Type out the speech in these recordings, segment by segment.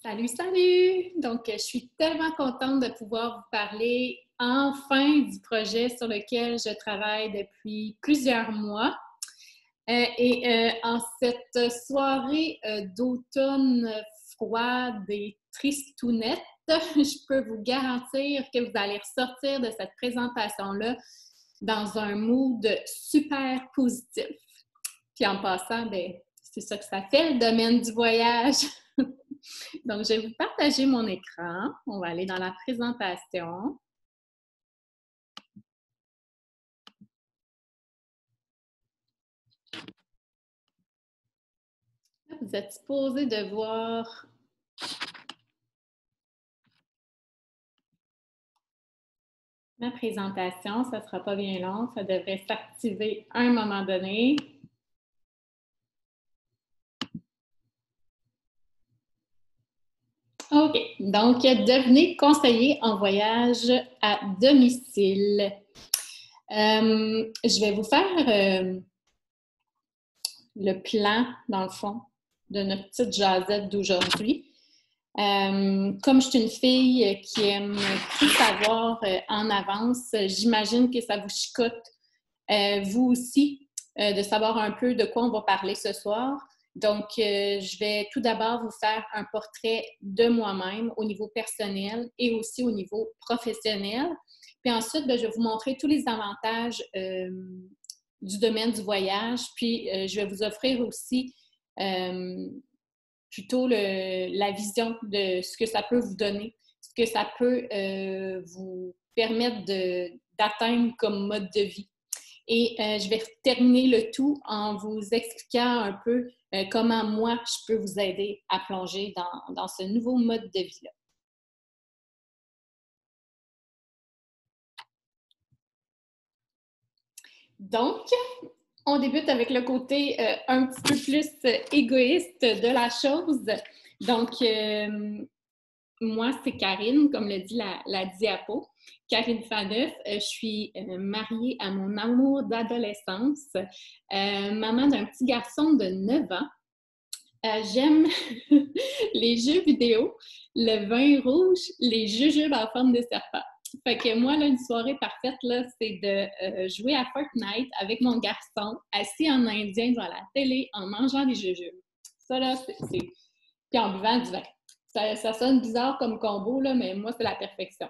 Salut, salut! Donc, je suis tellement contente de pouvoir vous parler enfin du projet sur lequel je travaille depuis plusieurs mois. En cette soirée d'automne froide et tristounette, je peux vous garantir que vous allez ressortir de cette présentation-là dans un mood super positif. Puis en passant, ben, c'est ça que ça fait, le domaine du voyage. Donc, je vais vous partager mon écran. On va aller dans la présentation. Vous êtes supposé de voir ma présentation. Ça ne sera pas bien long. Ça devrait s'activer à un moment donné. OK. Donc, devenez conseiller en voyage à domicile. Je vais vous faire le plan, dans le fond, de notre petite jasette d'aujourd'hui. Comme je suis une fille qui aime tout savoir en avance, j'imagine que ça vous chicote, vous aussi, de savoir un peu de quoi on va parler ce soir. Donc, je vais tout d'abord vous faire un portrait de moi-même au niveau personnel et aussi au niveau professionnel. Puis ensuite, bien, je vais vous montrer tous les avantages du domaine du voyage. Puis, je vais vous offrir aussi plutôt la vision de ce que ça peut vous donner, ce que ça peut vous permettre d'atteindre comme mode de vie. Et je vais terminer le tout en vous expliquant un peu comment moi, je peux vous aider à plonger dans ce nouveau mode de vie-là. Donc, on débute avec le côté un petit peu plus égoïste de la chose. Donc, moi, c'est Karine, comme le dit la diapo. Karine Faneuf, je suis mariée à mon amour d'adolescence, maman d'un petit garçon de 9 ans. J'aime les jeux vidéo, le vin rouge, les jujubes en forme de serpent. Fait que moi, là, une soirée parfaite, là, c'est de jouer à Fortnite avec mon garçon, assis en indien devant la télé, en mangeant des jujubes. Ça, là, c'est... Puis en buvant du vin. Ça sonne bizarre comme combo, là, mais moi, c'est la perfection.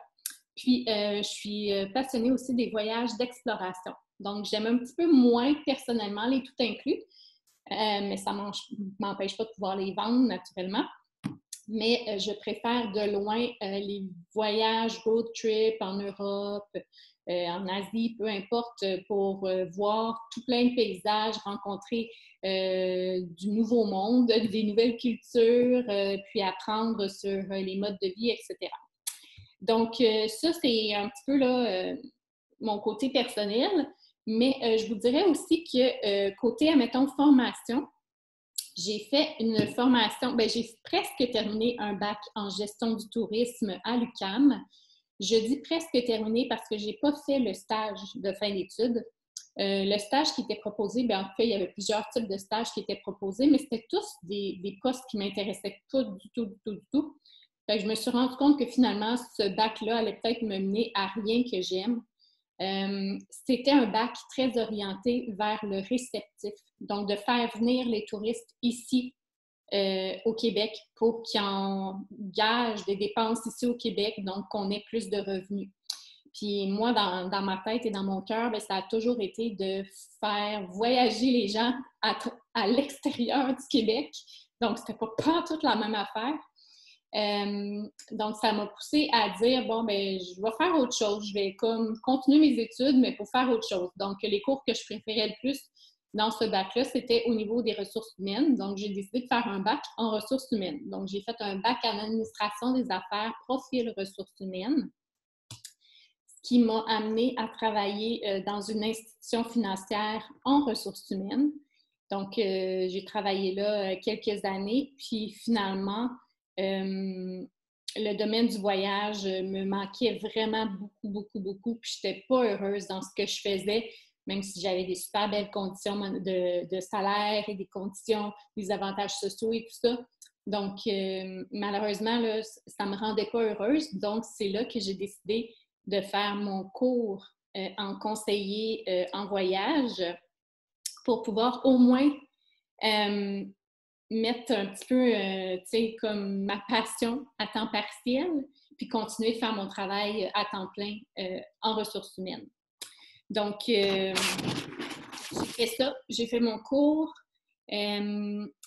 Puis, je suis passionnée aussi des voyages d'exploration. Donc, j'aime un petit peu moins personnellement les tout inclus, mais ça ne m'empêche pas de pouvoir les vendre naturellement. Mais je préfère de loin les voyages road trip en Europe, en Asie, peu importe, pour voir tout plein de paysages, rencontrer du nouveau monde, des nouvelles cultures, puis apprendre sur les modes de vie, etc. Donc, ça, c'est un petit peu là, mon côté personnel. Mais je vous dirais aussi que côté, admettons, formation, j'ai fait une formation, bien, j'ai presque terminé un bac en gestion du tourisme à l'UQAM. Je dis presque terminé parce que je n'ai pas fait le stage de fin d'études. Le stage qui était proposé, bien, en tout cas, il y avait plusieurs types de stages qui étaient proposés, mais c'était tous des postes qui ne m'intéressaient pas du tout, du tout, du tout. Fait que je me suis rendu compte que finalement, ce bac-là allait peut-être me mener à rien que j'aime. C'était un bac très orienté vers le réceptif, donc de faire venir les touristes ici au Québec pour qu'ils en gagent des dépenses ici au Québec, donc qu'on ait plus de revenus. Puis moi, dans ma tête et dans mon cœur, bien, ça a toujours été de faire voyager les gens à l'extérieur du Québec. Donc, c'était pas toute la même affaire. Donc, ça m'a poussée à dire, bon, ben, je vais faire autre chose. Je vais comme continuer mes études, mais pour faire autre chose. Donc, les cours que je préférais le plus dans ce bac-là, c'était au niveau des ressources humaines. Donc, j'ai décidé de faire un bac en ressources humaines. Donc, j'ai fait un bac en administration des affaires, profil ressources humaines, ce qui m'a amené à travailler dans une institution financière en ressources humaines. Donc, j'ai travaillé là quelques années, puis finalement, le domaine du voyage me manquait vraiment beaucoup, beaucoup, beaucoup. Puis je n'étais pas heureuse dans ce que je faisais, même si j'avais des super belles conditions de salaire et des conditions, des avantages sociaux et tout ça. Donc, malheureusement, là, ça ne me rendait pas heureuse. Donc, c'est là que j'ai décidé de faire mon cours en conseiller en voyage pour pouvoir au moins mettre un petit peu, tu sais, comme ma passion à temps partiel, puis continuer de faire mon travail à temps plein en ressources humaines. Donc, j'ai fait ça, j'ai fait mon cours.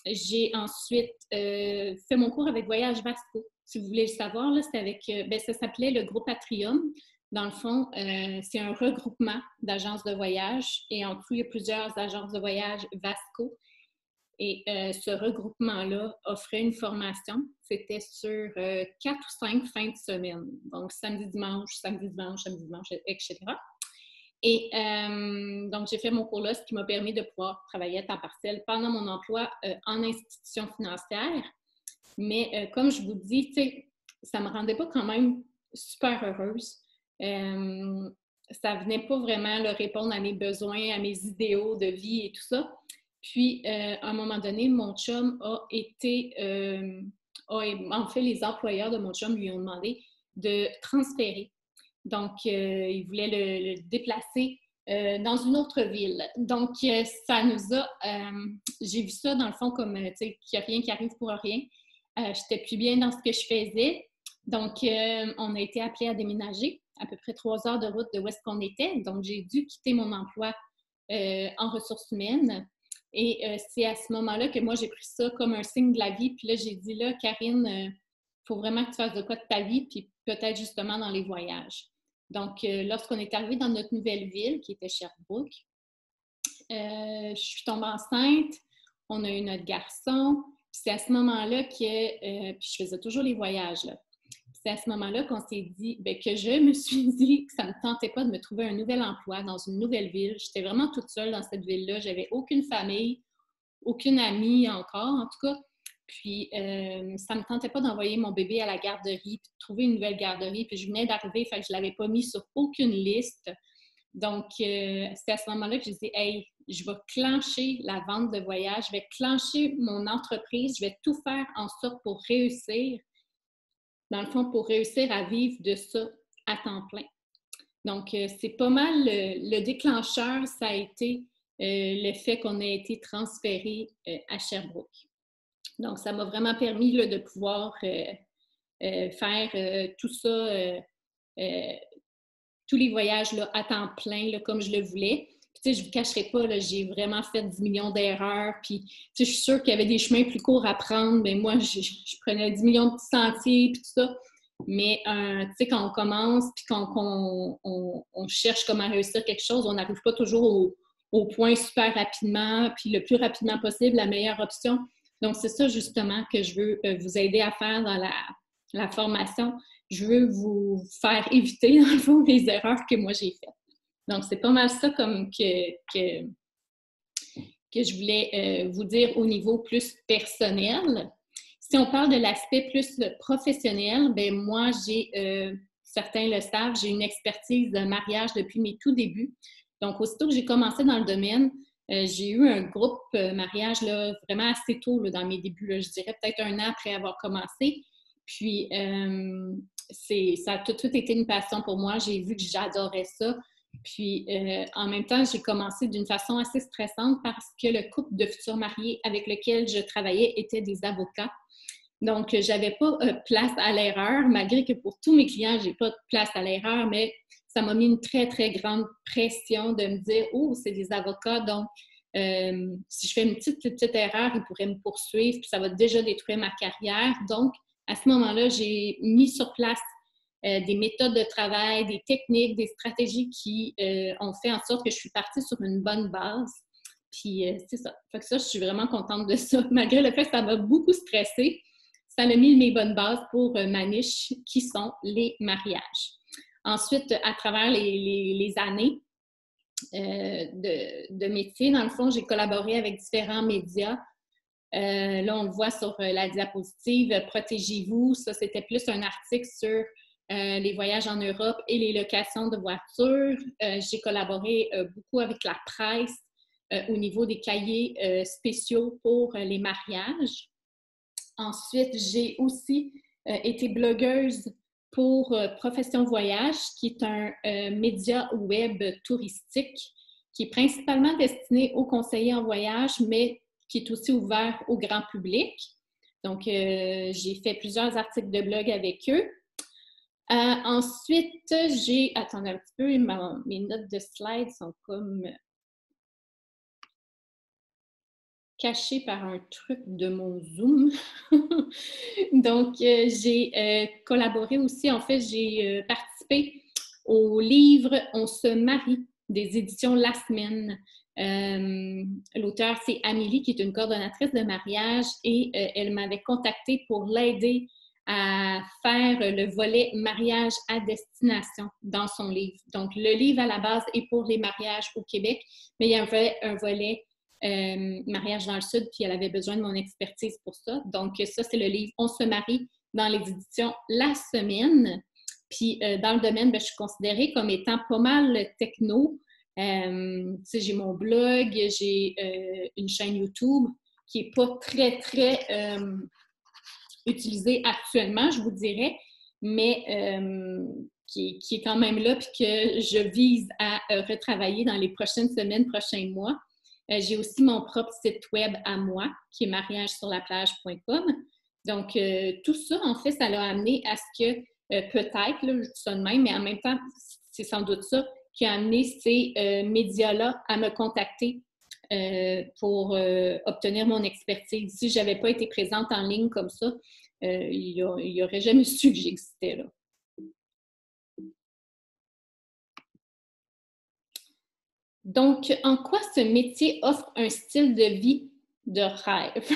J'ai ensuite fait mon cours avec Voyage Vasco. Si vous voulez le savoir, là, c'est avec, ça s'appelait le groupe Atrium. Dans le fond, c'est un regroupement d'agences de voyage et en tout, il y a plusieurs agences de voyage Vasco. Et ce regroupement-là offrait une formation. C'était sur 4 ou 5 fins de semaine. Donc, samedi, dimanche, etc. Et donc, j'ai fait mon cours là, ce qui m'a permis de pouvoir travailler à temps partiel pendant mon emploi en institution financière. Mais comme je vous dis, tu sais, ça ne me rendait pas quand même super heureuse. Ça ne venait pas vraiment là, répondre à mes besoins, à mes idéaux de vie et tout ça. Puis, à un moment donné, mon chum a été... en fait, les employeurs de mon chum lui ont demandé de transférer. Donc, il voulait le déplacer dans une autre ville. Donc, ça nous a... j'ai vu ça, dans le fond, comme, tu sais, qu'il n'y a rien qui arrive pour rien. J'étais plus bien dans ce que je faisais. Donc, on a été appelés à déménager, à peu près 3 heures de route de où est-ce qu'on était. Donc, j'ai dû quitter mon emploi en ressources humaines. Et c'est à ce moment-là que moi, j'ai pris ça comme un signe de la vie. Puis là, j'ai dit, là, Karine, il faut vraiment que tu fasses de quoi de ta vie, puis peut-être justement dans les voyages. Donc, lorsqu'on est arrivé dans notre nouvelle ville, qui était Sherbrooke, je suis tombée enceinte, on a eu notre garçon, puis c'est à ce moment-là que, puis je faisais toujours les voyages, là. C'est à ce moment-là qu'on s'est dit, bien, que je me suis dit que ça ne me tentait pas de me trouver un nouvel emploi dans une nouvelle ville. J'étais vraiment toute seule dans cette ville-là. J'avais aucune famille, aucune amie encore, en tout cas. Puis, ça ne me tentait pas d'envoyer mon bébé à la garderie, puis de trouver une nouvelle garderie. Puis, je venais d'arriver, fait que je ne l'avais pas mis sur aucune liste. Donc, c'est à ce moment-là que j'ai dit, hey, je vais clencher la vente de voyage, je vais clencher mon entreprise, je vais tout faire en sorte pour réussir. Dans le fond, pour réussir à vivre de ça à temps plein. Donc, c'est pas mal le déclencheur, ça a été le fait qu'on ait été transféré à Sherbrooke. Donc, ça m'a vraiment permis là, de pouvoir faire tout ça, tous les voyages là, à temps plein, là, comme je le voulais. Puis, tu sais, je ne vous cacherai pas, là, j'ai vraiment fait 10 millions d'erreurs. Puis, tu sais, je suis sûre qu'il y avait des chemins plus courts à prendre. Mais moi, je prenais 10 millions de petits sentiers, puis tout ça. Mais, tu sais, quand on commence, puis quand on cherche comment réussir quelque chose, on n'arrive pas toujours au point super rapidement, puis le plus rapidement possible, la meilleure option. Donc, c'est ça, justement, que je veux vous aider à faire dans la formation. Je veux vous faire éviter, dans le fond, les erreurs que moi j'ai faites. Donc, c'est pas mal ça comme que je voulais vous dire au niveau plus personnel. Si on parle de l'aspect plus professionnel, bien moi, certains le savent, j'ai une expertise de mariage depuis mes tout débuts. Donc, aussitôt que j'ai commencé dans le domaine, j'ai eu un groupe mariage là, vraiment assez tôt là, dans mes débuts. Là, je dirais peut-être 1 an après avoir commencé. Puis, ça a tout de suite été une passion pour moi. J'ai vu que j'adorais ça. Puis, en même temps, j'ai commencé d'une façon assez stressante parce que le couple de futurs mariés avec lequel je travaillais étaient des avocats. Donc, je n'avais pas place à l'erreur, malgré que pour tous mes clients, je n'ai pas de place à l'erreur, mais ça m'a mis une très, très grande pression de me dire « Oh, c'est des avocats, donc si je fais une petite erreur, ils pourraient me poursuivre, puis ça va déjà détruire ma carrière. » Donc, à ce moment-là, j'ai mis sur place des méthodes de travail, des techniques, des stratégies qui ont fait en sorte que je suis partie sur une bonne base. Puis, c'est ça. Fait que ça, je suis vraiment contente de ça. Malgré le fait que ça m'a beaucoup stressée, ça m'a mis mes bonnes bases pour ma niche qui sont les mariages. Ensuite, à travers les années de métier, dans le fond, j'ai collaboré avec différents médias. Là, on le voit sur la diapositive, Protégez-vous. Ça, c'était plus un article sur les voyages en Europe et les locations de voitures. J'ai collaboré beaucoup avec la presse au niveau des cahiers spéciaux pour les mariages. Ensuite, j'ai aussi été blogueuse pour Profession Voyage, qui est un média web touristique qui est principalement destiné aux conseillers en voyage, mais qui est aussi ouvert au grand public. Donc, j'ai fait plusieurs articles de blog avec eux. Ensuite, j'ai... Attendez un petit peu, mes notes de slides sont comme cachées par un truc de mon Zoom. Donc, j'ai collaboré aussi, en fait, j'ai participé au livre « On se marie » des éditions La Semaine. L'auteur, c'est Amélie, qui est une coordonnatrice de mariage, et elle m'avait contactée pour l'aider à faire le volet mariage à destination dans son livre. Donc, le livre à la base est pour les mariages au Québec, mais il y a un volet mariage dans le Sud, puis elle avait besoin de mon expertise pour ça. Donc, ça, c'est le livre « On se marie » dans les éditions La Semaine. Puis, dans le domaine, je suis considérée comme étant pas mal techno. J'ai mon blog, j'ai une chaîne YouTube qui n'est pas très, très utilisée actuellement, je vous dirais, mais qui est quand même là, puis que je vise à retravailler dans les prochaines semaines, prochains mois. J'ai aussi mon propre site web à moi, qui est mariagesurlaplage.com. Donc, tout ça, en fait, ça l'a amené à ce que, peut-être, là, je dis ça de même, mais en même temps, c'est sans doute ça qui a amené ces médias-là à me contacter pour obtenir mon expertise. Si je n'avais pas été présente en ligne comme ça, il n'y aurait jamais su que j'existais là. Donc, en quoi ce métier offre un style de vie de rêve?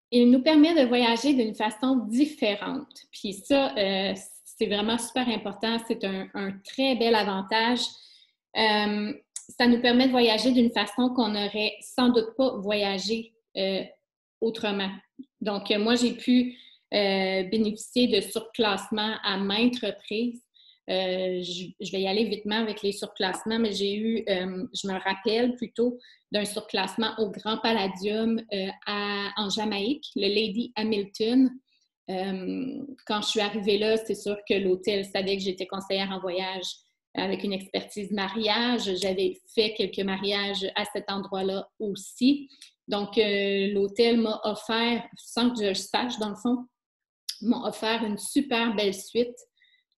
Il nous permet de voyager d'une façon différente. Puis ça, c'est vraiment super important. C'est un très bel avantage. Ça nous permet de voyager d'une façon qu'on n'aurait sans doute pas voyagé autrement. Donc, moi, j'ai pu bénéficier de surclassements à maintes reprises. Je vais y aller vitement avec les surclassements, mais j'ai eu, je me rappelle plutôt d'un surclassement au Grand Palladium en Jamaïque, le Lady Hamilton. Quand je suis arrivée là, c'est sûr que l'hôtel savait que j'étais conseillère en voyage avec une expertise mariage. J'avais fait quelques mariages à cet endroit-là aussi. Donc, l'hôtel m'a offert, sans que je le sache dans le fond, m'a offert une super belle suite.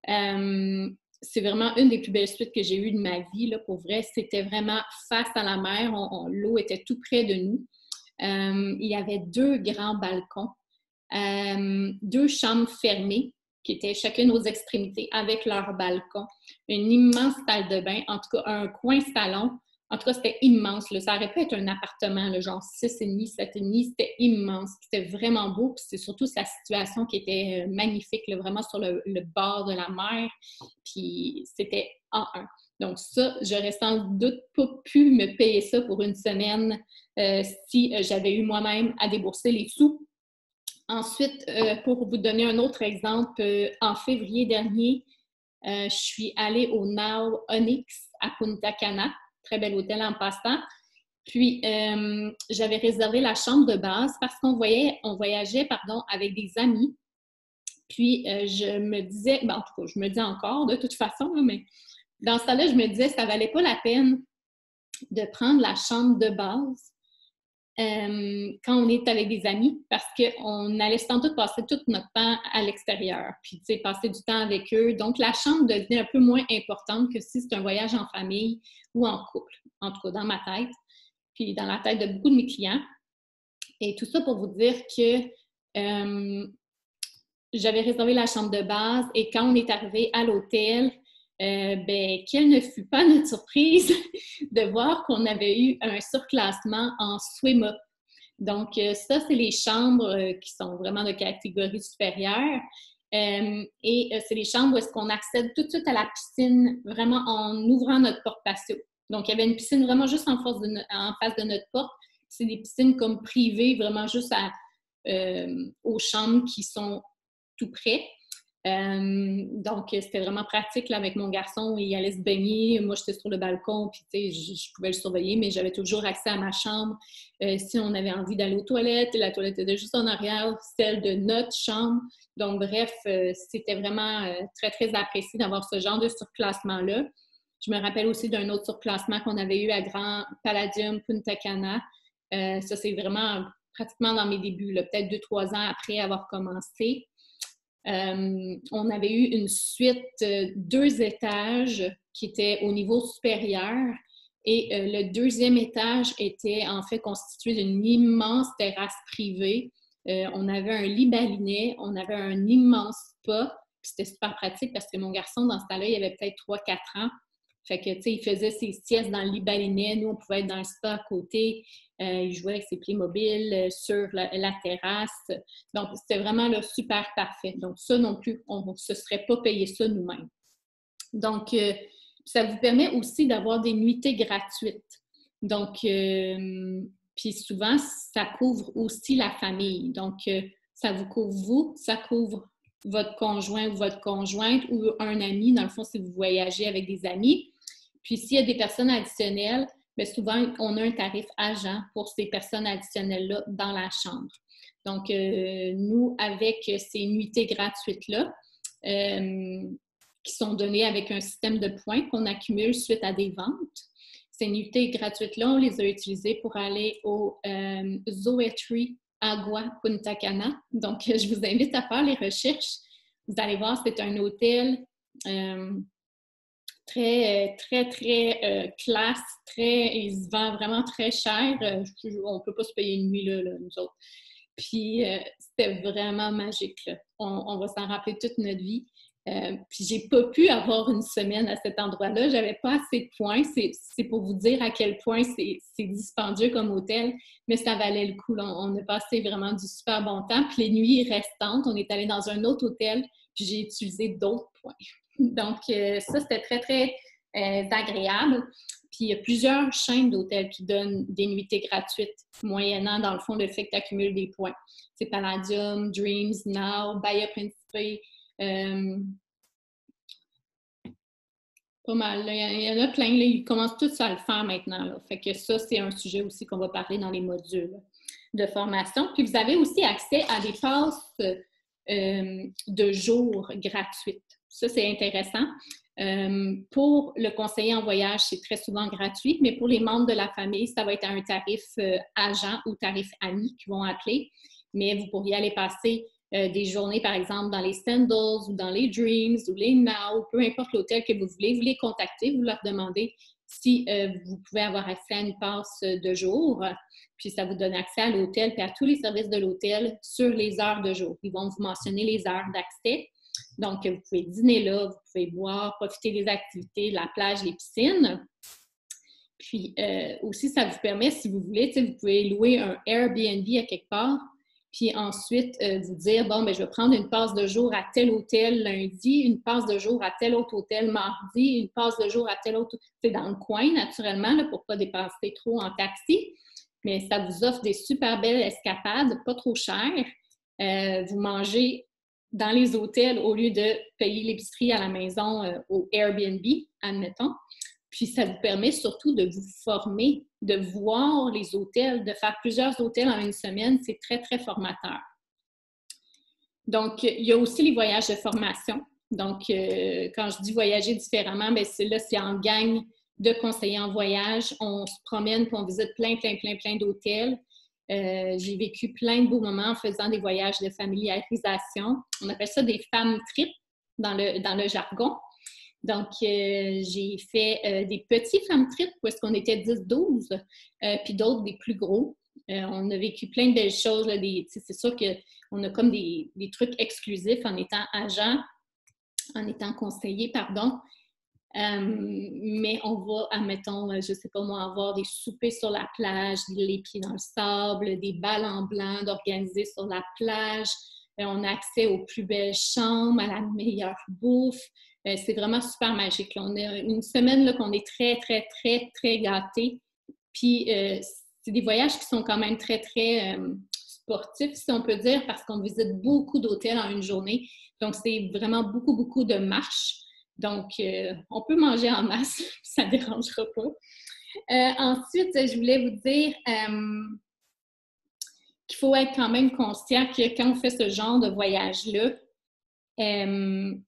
C'est vraiment une des plus belles suites que j'ai eues de ma vie, là, pour vrai. C'était vraiment face à la mer. L'eau était tout près de nous. Il y avait 2 grands balcons, 2 chambres fermées qui étaient chacune aux extrémités avec leur balcon, une immense salle de bain, en tout cas un coin salon. En tout cas, c'était immense. Là. Ça aurait pu être un appartement, là, genre 6,5, 7,5. C'était immense. C'était vraiment beau. Puis c'est surtout sa situation qui était magnifique, là, vraiment sur le bord de la mer. Puis c'était en un. Donc ça, j'aurais sans doute pas pu me payer ça pour une semaine si j'avais eu moi-même à débourser les sous. Ensuite, pour vous donner un autre exemple, en février dernier, je suis allée au Now Onyx à Punta Cana. Très bel hôtel en passant. Puis, j'avais réservé la chambre de base parce qu'on voyageait avec des amis. Puis, je me disais, en tout cas, je me dis encore de toute façon, mais dans ce temps-là, je me disais, ça ne valait pas la peine de prendre la chambre de base quand on est avec des amis parce qu'on allait sans doute passer tout notre temps à l'extérieur, puis tu sais, passer du temps avec eux. Donc, la chambre devenait un peu moins importante que si c'est un voyage en famille ou en couple, en tout cas dans ma tête, puis dans la tête de beaucoup de mes clients. Et tout ça pour vous dire que j'avais réservé la chambre de base et quand on est arrivé à l'hôtel, quelle ne fut pas notre surprise de voir qu'on avait eu un surclassement en swim up. Donc, ça, c'est les chambres qui sont vraiment de catégorie supérieure. C'est les chambres où est-ce qu'on accède tout de suite à la piscine, vraiment en ouvrant notre porte patio. Donc, il y avait une piscine vraiment juste en face de notre porte. C'est des piscines comme privées, vraiment juste aux chambres qui sont tout près. Donc, c'était vraiment pratique là, avec mon garçon. Il allait se baigner. Moi, j'étais sur le balcon, puis tu sais, je pouvais le surveiller, mais j'avais toujours accès à ma chambre. Si on avait envie d'aller aux toilettes, la toilette était juste en arrière, celle de notre chambre. Donc, bref, c'était vraiment très, très apprécié d'avoir ce genre de surclassement-là. Je me rappelle aussi d'un autre surclassement qu'on avait eu à Grand Palladium Punta Cana. Ça, c'est vraiment pratiquement dans mes débuts, peut-être 2-3 ans après avoir commencé. On avait eu une suite 2 étages qui était au niveau supérieur et le 2e étage était en fait constitué d'une immense terrasse privée. On avait un lit balinet, on avait un immense spa. C'était super pratique parce que mon garçon, dans ce temps-là, il avait peut-être 3-4 ans. Fait que, tu sais, il faisait ses siestes dans le lit balinet. Nous, on pouvait être dans le spa à côté. Il jouait avec ses Playmobil sur la terrasse. Donc, c'était vraiment là, super parfait. Donc, ça non plus, on ne se serait pas payé ça nous-mêmes. Donc, ça vous permet aussi d'avoir des nuitées gratuites. Donc, puis souvent, ça couvre aussi la famille. Donc, ça vous couvre vous, ça couvre votre conjoint ou votre conjointe ou un ami, dans le fond, si vous voyagez avec des amis. Puis, s'il y a des personnes additionnelles, bien souvent, on a un tarif agent pour ces personnes additionnelles-là dans la chambre. Donc, nous, avec ces nuitées gratuites-là, qui sont données avec un système de points qu'on accumule suite à des ventes, ces nuitées gratuites-là, on les a utilisées pour aller au Zoetry Agua Punta Cana. Donc, je vous invite à faire les recherches. Vous allez voir, c'est un hôtel très, très, très classe, il se vend vraiment très cher. On ne peut pas se payer une nuit là, nous autres. Puis, c'était vraiment magique, là. On va s'en rappeler toute notre vie. Puis, j'ai pas pu avoir une semaine à cet endroit-là. J'avais pas assez de points. C'est pour vous dire à quel point c'est dispendieux comme hôtel, mais ça valait le coup, là. On a passé vraiment du super bon temps. Puis, les nuits restantes, on est allé dans un autre hôtel, puis j'ai utilisé d'autres points. Donc, ça, c'était très, très agréable. Puis, il y a plusieurs chaînes d'hôtels qui donnent des nuitées gratuites, moyennant, dans le fond, le fait que tu accumules des points. C'est Palladium, Dreams, Now, Bahia Principe, pas mal. Là. Il y en a plein. Là, ils commencent tous à le faire maintenant. Là. Fait que ça, c'est un sujet aussi qu'on va parler dans les modules de formation. Puis, vous avez aussi accès à des passes de jour gratuites. Ça, c'est intéressant. Pour le conseiller en voyage, c'est très souvent gratuit, mais pour les membres de la famille, ça va être à un tarif agent ou tarif ami qu'ils vont appeler. Mais vous pourriez aller passer des journées, par exemple, dans les Sandals ou dans les Dreams ou les Now, peu importe l'hôtel que vous voulez, vous les contactez, vous leur demandez si vous pouvez avoir accès à une passe de jour, puis ça vous donne accès à l'hôtel puis à tous les services de l'hôtel sur les heures de jour. Ils vont vous mentionner les heures d'accès. Donc, vous pouvez dîner là, vous pouvez boire, profiter des activités, de la plage, des piscines. Puis aussi, ça vous permet, si vous voulez, vous pouvez louer un Airbnb à quelque part, puis ensuite vous dire, bon, bien, je vais prendre une passe de jour à tel hôtel lundi, une passe de jour à tel autre hôtel mardi, une passe de jour à tel autre... C'est dans le coin, naturellement, là, pour ne pas dépenser trop en taxi, mais ça vous offre des super belles escapades, pas trop chères. Vous mangez dans les hôtels au lieu de payer l'épicerie à la maison au Airbnb, admettons. Puis, ça vous permet surtout de vous former, de voir les hôtels, de faire plusieurs hôtels en une semaine. C'est très, très formateur. Donc, il y a aussi les voyages de formation. Donc, quand je dis voyager différemment, bien, c'est en gang de conseillers en voyage. On se promène puis on visite plein d'hôtels. J'ai vécu plein de beaux moments en faisant des voyages de familiarisation. On appelle ça des femmes trips dans le jargon. Donc, j'ai fait des petits femmes trips où est-ce qu'on était 10-12, puis d'autres des plus gros. On a vécu plein de belles choses. Là, c'est sûr qu'on a comme des trucs exclusifs en étant agent, en étant conseiller, pardon. Mais on va, admettons, je ne sais pas moi, avoir des soupers sur la plage, les pieds dans le sable, des balles en blanc d'organiser sur la plage. On a accès aux plus belles chambres, à la meilleure bouffe. C'est vraiment super magique. Là. On a une semaine là, qu'on est très, très, très, très gâtés. Puis, c'est des voyages qui sont quand même très, très sportif, si on peut dire, parce qu'on visite beaucoup d'hôtels en une journée. Donc, c'est vraiment beaucoup, beaucoup de marches. Donc, on peut manger en masse, ça ne dérangera pas. Ensuite, je voulais vous dire qu'il faut être quand même conscient que quand on fait ce genre de voyage-là, il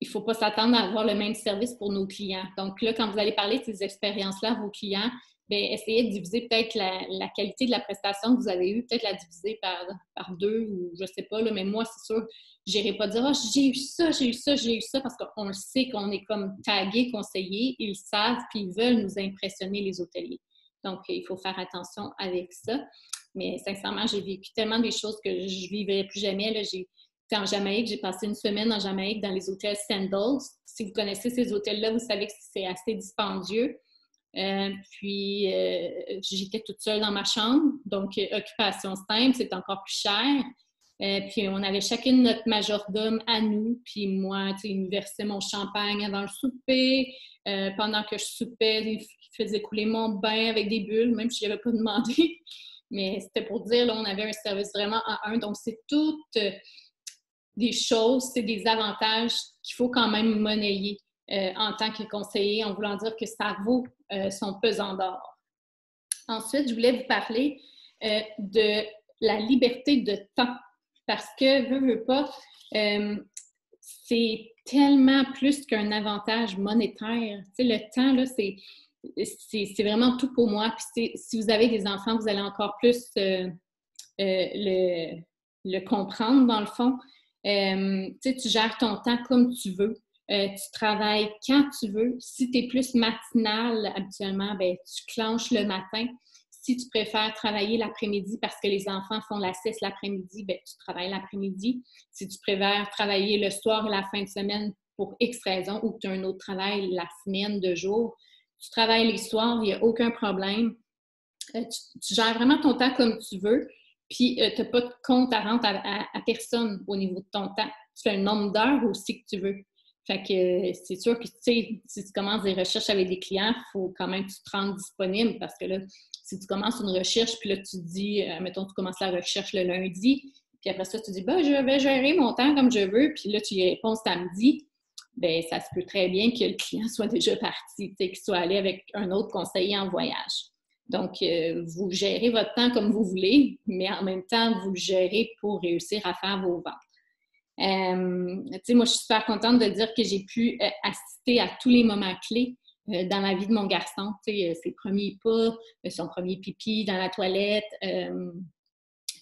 ne faut pas s'attendre à avoir le même service pour nos clients. Donc là, quand vous allez parler de ces expériences-là à vos clients, bien, essayez de diviser peut-être la qualité de la prestation que vous avez eue, peut-être la diviser par deux ou je ne sais pas, là, mais moi, c'est sûr, je n'irai pas dire « Ah, j'ai eu ça, j'ai eu ça, j'ai eu ça » parce qu'on le sait qu'on est comme tagués, conseillés, ils le savent, puis ils veulent nous impressionner, les hôteliers. Donc, il faut faire attention avec ça. Mais sincèrement, j'ai vécu tellement des choses que je ne vivrai plus jamais. Là, en Jamaïque, j'ai passé une semaine en Jamaïque dans les hôtels Sandals. Si vous connaissez ces hôtels-là, vous savez que c'est assez dispendieux. Puis, j'étais toute seule dans ma chambre, donc occupation simple, c'est encore plus cher. Puis, on avait chacune notre majordome à nous. Puis moi, tu sais, il me versait mon champagne avant le souper. Pendant que je soupais, il faisait couler mon bain avec des bulles, même si je n'avais pas demandé. Mais c'était pour dire, là, on avait un service vraiment à un. Donc, c'est toutes des choses, c'est des avantages qu'il faut quand même monnayer en tant que conseiller, en voulant dire que ça vaut son pesant d'or. Ensuite, je voulais vous parler de la liberté de temps. Parce que, veux pas, c'est tellement plus qu'un avantage monétaire. Tu sais, le temps, là, c'est vraiment tout pour moi. Puis si vous avez des enfants, vous allez encore plus le comprendre, dans le fond. Tu sais, tu gères ton temps comme tu veux. Tu travailles quand tu veux. Si tu es plus matinal, habituellement, ben, tu clenches le matin. Si tu préfères travailler l'après-midi parce que les enfants font la sieste l'après-midi, ben, tu travailles l'après-midi. Si tu préfères travailler le soir et la fin de semaine pour X raison ou que tu as un autre travail la semaine, 2 jours, tu travailles les soirs, il n'y a aucun problème. Tu gères vraiment ton temps comme tu veux, puis tu n'as pas de compte à rendre à personne au niveau de ton temps. Tu fais le nombre d'heures aussi que tu veux. Fait que c'est sûr que, tu sais, si tu commences des recherches avec des clients, il faut quand même que tu te rendes disponible parce que là, si tu commences une recherche, puis là, tu te dis, mettons, tu commences la recherche le lundi, puis après ça, tu dis, ben, je vais gérer mon temps comme je veux, puis là, tu y réponds samedi, bien, ça se peut très bien que le client soit déjà parti, tu sais, qu'il soit allé avec un autre conseiller en voyage. Donc, vous gérez votre temps comme vous voulez, mais en même temps, vous le gérez pour réussir à faire vos ventes. Tu sais, moi, je suis super contente de dire que j'ai pu assister à tous les moments clés dans la vie de mon garçon. Tu sais, ses premiers pas, son premier pipi dans la toilette,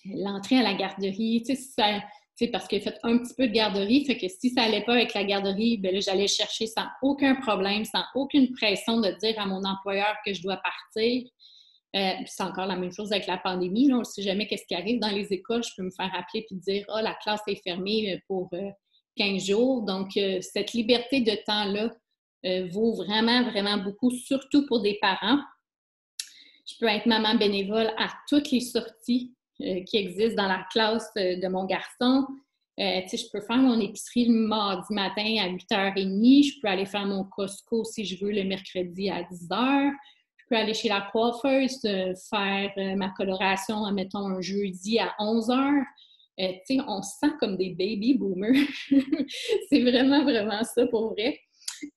l'entrée à la garderie. Tu sais, parce qu'il a fait un petit peu de garderie, fait que si ça n'allait pas avec la garderie, bien là, j'allais chercher sans aucun problème, sans aucune pression de dire à mon employeur que je dois partir. C'est encore la même chose avec la pandémie. Là. On ne sait jamais qu'est-ce qui arrive dans les écoles. Je peux me faire appeler et dire « Ah, la classe est fermée pour 15 jours. » Donc, cette liberté de temps-là vaut vraiment, vraiment beaucoup, surtout pour des parents. Je peux être maman bénévole à toutes les sorties qui existent dans la classe de mon garçon. Je peux faire mon épicerie le mardi matin à 8h30. Je peux aller faire mon Costco si je veux le mercredi à 10h. Je peux aller chez la coiffeuse, faire ma coloration, mettons, un jeudi à 11h. On se sent comme des baby boomers. C'est vraiment, vraiment ça pour vrai.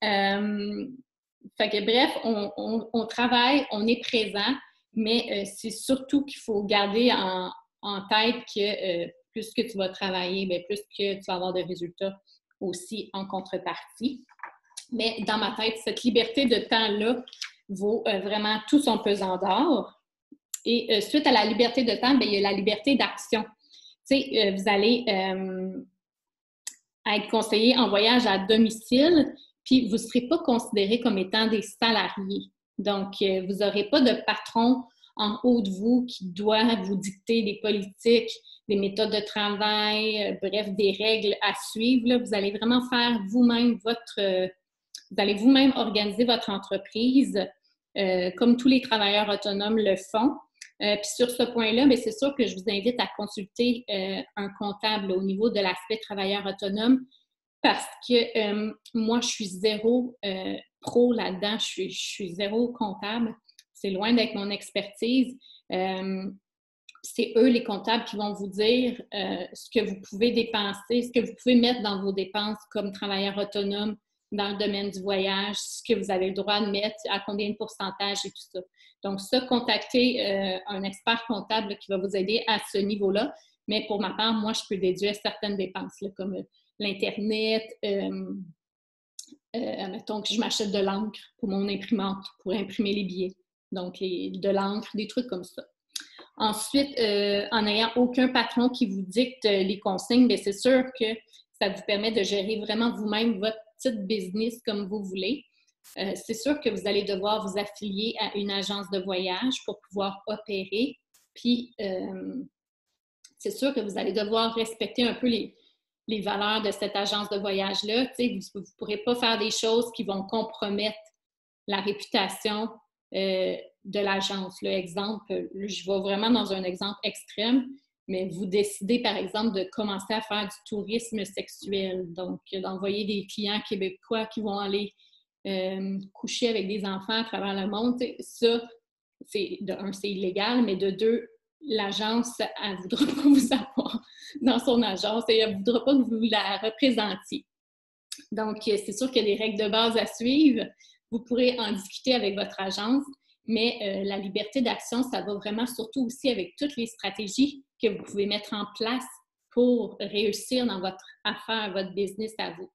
Fait que bref, on travaille, on est présent, mais c'est surtout qu'il faut garder en tête que plus que tu vas travailler, bien, plus que tu vas avoir de résultats aussi en contrepartie. Mais dans ma tête, cette liberté de temps-là vaut vraiment tout son pesant d'or. Et suite à la liberté de temps, bien, il y a la liberté d'action. Tu sais, vous allez être conseillé en voyage à domicile, puis vous ne serez pas considéré comme étant des salariés. Donc, vous n'aurez pas de patron en haut de vous qui doit vous dicter des politiques, des méthodes de travail, bref, des règles à suivre. Là, vous allez vraiment faire vous-même vous allez vous-même organiser votre entreprise comme tous les travailleurs autonomes le font. Puis sur ce point-là, bien, c'est sûr que je vous invite à consulter un comptable au niveau de l'aspect travailleur autonome parce que moi, je suis zéro pro là-dedans. Je suis zéro comptable. C'est loin d'être mon expertise. c'est eux, les comptables, qui vont vous dire ce que vous pouvez dépenser, ce que vous pouvez mettre dans vos dépenses comme travailleur autonome dans le domaine du voyage, ce que vous avez le droit de mettre, à combien de pourcentage et tout ça. Donc ça, contactez un expert comptable qui va vous aider à ce niveau-là. Mais pour ma part, moi, je peux déduire certaines dépenses, là, comme l'Internet, mettons que je m'achète de l'encre pour mon imprimante, pour imprimer les billets. Donc, de l'encre, des trucs comme ça. Ensuite, en n'ayant aucun patron qui vous dicte les consignes, bien, c'est sûr que ça vous permet de gérer vraiment vous-même votre petit business comme vous voulez. C'est sûr que vous allez devoir vous affilier à une agence de voyage pour pouvoir opérer. Puis, c'est sûr que vous allez devoir respecter un peu les valeurs de cette agence de voyage-là. Vous ne pourrez pas faire des choses qui vont compromettre la réputation de l'agence. Exemple, je vais vraiment dans un exemple extrême, mais vous décidez, par exemple, de commencer à faire du tourisme sexuel. Donc, d'envoyer des clients québécois qui vont aller coucher avec des enfants à travers le monde. Ça, de un, c'est illégal, mais de deux, l'agence, elle ne voudra pas vous avoir dans son agence et elle ne voudra pas que vous la représentiez. Donc, c'est sûr qu'il y a des règles de base à suivre. Vous pourrez en discuter avec votre agence, mais la liberté d'action, ça va vraiment surtout aussi avec toutes les stratégies que vous pouvez mettre en place pour réussir dans votre affaire, votre business à vous.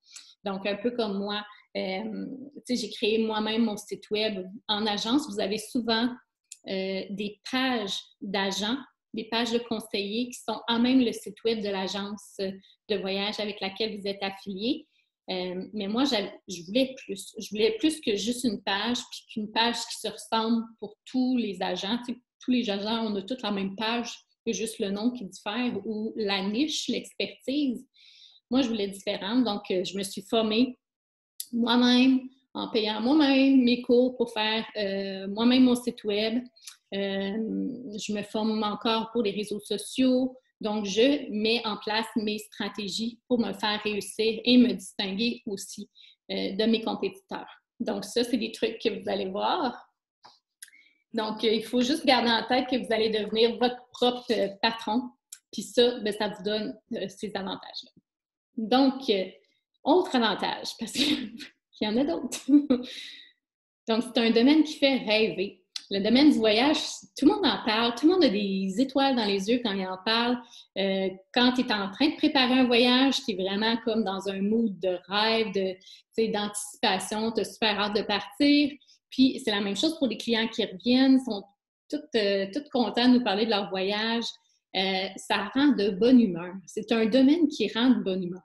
Donc, un peu comme moi, j'ai créé moi-même mon site web en agence. Vous avez souvent des pages d'agents, des pages de conseillers qui sont en même le site web de l'agence de voyage avec laquelle vous êtes affilié. Mais moi, je voulais plus. Je voulais plus que juste une page, puis qu'une page qui se ressemble pour tous les agents. Tu sais, tous les agents, on a tous la même page, il y a juste le nom qui diffère ou la niche, l'expertise. Moi, je voulais différente, donc je me suis formée moi-même en payant moi-même mes cours pour faire moi-même mon site web. Je me forme encore pour les réseaux sociaux. Donc, je mets en place mes stratégies pour me faire réussir et me distinguer aussi de mes compétiteurs. Donc, ça, c'est des trucs que vous allez voir. Donc, il faut juste garder en tête que vous allez devenir votre propre patron. Puis ça, bien, ça vous donne ces avantages-là. Donc, autre avantage, parce qu'il y en a d'autres. Donc, c'est un domaine qui fait rêver. Le domaine du voyage, tout le monde en parle, tout le monde a des étoiles dans les yeux quand il en parle. Quand tu es en train de préparer un voyage, tu es vraiment comme dans un mood de rêve, d'anticipation, tu as super hâte de partir. Puis, c'est la même chose pour les clients qui reviennent, sont tous contents de nous parler de leur voyage. Ça rend de bonne humeur. C'est un domaine qui rend de bonne humeur.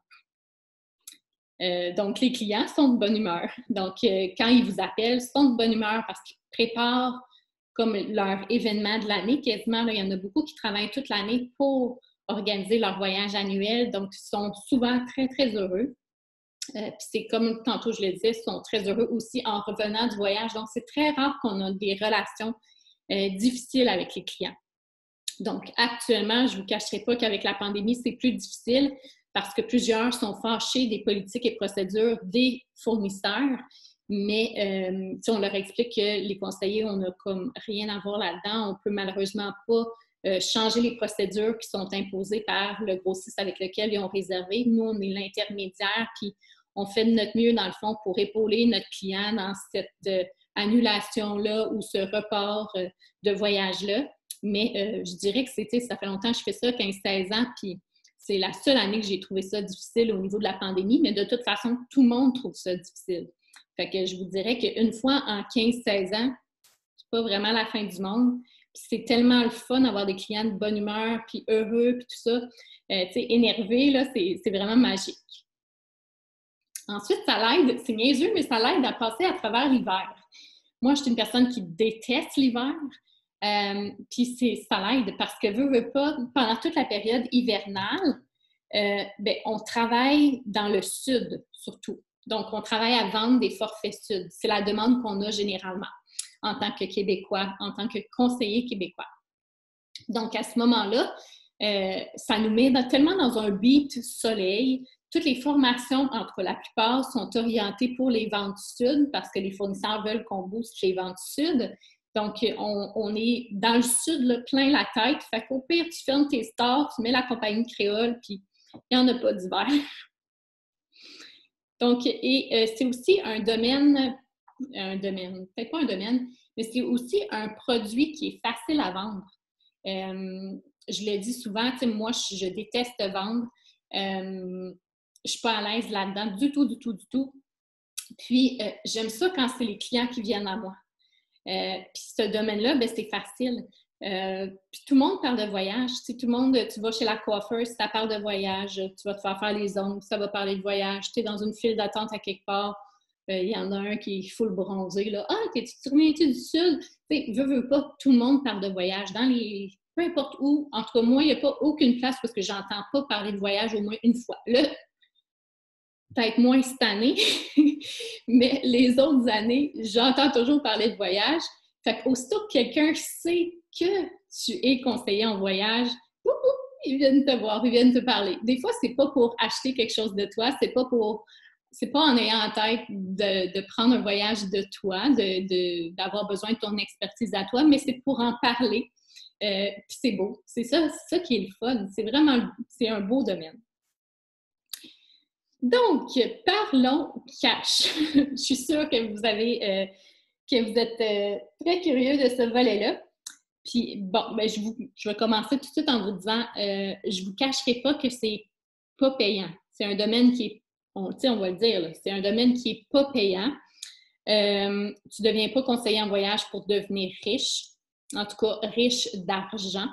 Donc, les clients sont de bonne humeur. Donc, quand ils vous appellent, ils sont de bonne humeur parce qu'ils préparent comme leur événement de l'année quasiment. Là, il y en a beaucoup qui travaillent toute l'année pour organiser leur voyage annuel. Donc, ils sont souvent très, très heureux. Puis c'est comme tantôt je le disais, ils sont très heureux aussi en revenant du voyage. Donc, c'est très rare qu'on a des relations difficiles avec les clients. Donc, actuellement, je ne vous cacherai pas qu'avec la pandémie, c'est plus difficile parce que plusieurs sont fâchés des politiques et procédures des fournisseurs. Mais si on leur explique que les conseillers, on n'a comme rien à voir là-dedans, on ne peut malheureusement pas changer les procédures qui sont imposées par le grossiste avec lequel ils ont réservé. Nous, on est l'intermédiaire, puis on fait de notre mieux, dans le fond, pour épauler notre client dans cette annulation-là ou ce report de voyage-là. Mais je dirais que ça fait longtemps que je fais ça, 15-16 ans, puis c'est la seule année que j'ai trouvé ça difficile au niveau de la pandémie, mais de toute façon, tout le monde trouve ça difficile. Fait que je vous dirais qu'une fois en 15-16 ans, c'est pas vraiment la fin du monde. Puis c'est tellement le fun d'avoir des clients de bonne humeur, puis heureux, puis tout ça. Tu sais, énervé, là, c'est vraiment magique. Ensuite, ça l'aide, c'est niaiseux, mais ça l'aide à passer à travers l'hiver. Moi, je suis une personne qui déteste l'hiver. Puis ça l'aide parce que veut pas, pendant toute la période hivernale, on travaille dans le sud surtout. Donc, on travaille à vendre des forfaits sud. C'est la demande qu'on a généralement en tant que Québécois, en tant que conseiller québécois. Donc, à ce moment-là, ça nous met tellement dans un beat soleil. Toutes les formations, entre la plupart, sont orientées pour les ventes sud parce que les fournisseurs veulent qu'on booste les ventes sud. Donc, on est dans le sud, là, plein la tête. Fait qu'au pire, tu fermes tes stores, tu mets la compagnie créole, puis il n'y en a pas d'hiver. Donc, c'est aussi un domaine, peut-être pas un domaine, mais c'est aussi un produit qui est facile à vendre. Je le dis souvent, tu sais, moi, je déteste vendre. Je ne suis pas à l'aise là-dedans du tout, du tout, du tout. Puis, j'aime ça quand c'est les clients qui viennent à moi. Puis ce domaine-là, ben, c'est facile. Puis tout le monde parle de voyage. Tu sais, tout le monde, tu vas chez la coiffeuse, ça parle de voyage, tu vas te faire les ongles, ça va parler de voyage. Tu es dans une file d'attente à quelque part, il y en a un qui est full bronzé. Là. Ah, tu reviens-tu du Sud? Tu sais, veux pas, tout le monde parle de voyage. Peu importe où, en tout cas, moi, il n'y a pas aucune place parce que j'entends pas parler de voyage au moins une fois. Là, peut-être moins cette année, mais les autres années, j'entends toujours parler de voyage. Fait qu'aussitôt que quelqu'un sait que tu es conseiller en voyage, ils viennent te voir, ils viennent te parler. Des fois, c'est pas pour acheter quelque chose de toi, c'est pas en ayant en tête de prendre un voyage de toi, d'avoir besoin de ton expertise à toi, mais c'est pour en parler. Puis c'est beau. C'est ça qui est le fun. C'est un beau domaine. Donc, parlons cash. Je suis sûre que vous êtes très curieux de ce volet-là. Puis, bon, ben, je vais commencer tout de suite en vous disant, je ne vous cacherai pas que c'est pas payant. C'est un domaine qui est, on va le dire, c'est un domaine qui n'est pas payant. Tu ne deviens pas conseiller en voyage pour devenir riche, en tout cas riche d'argent.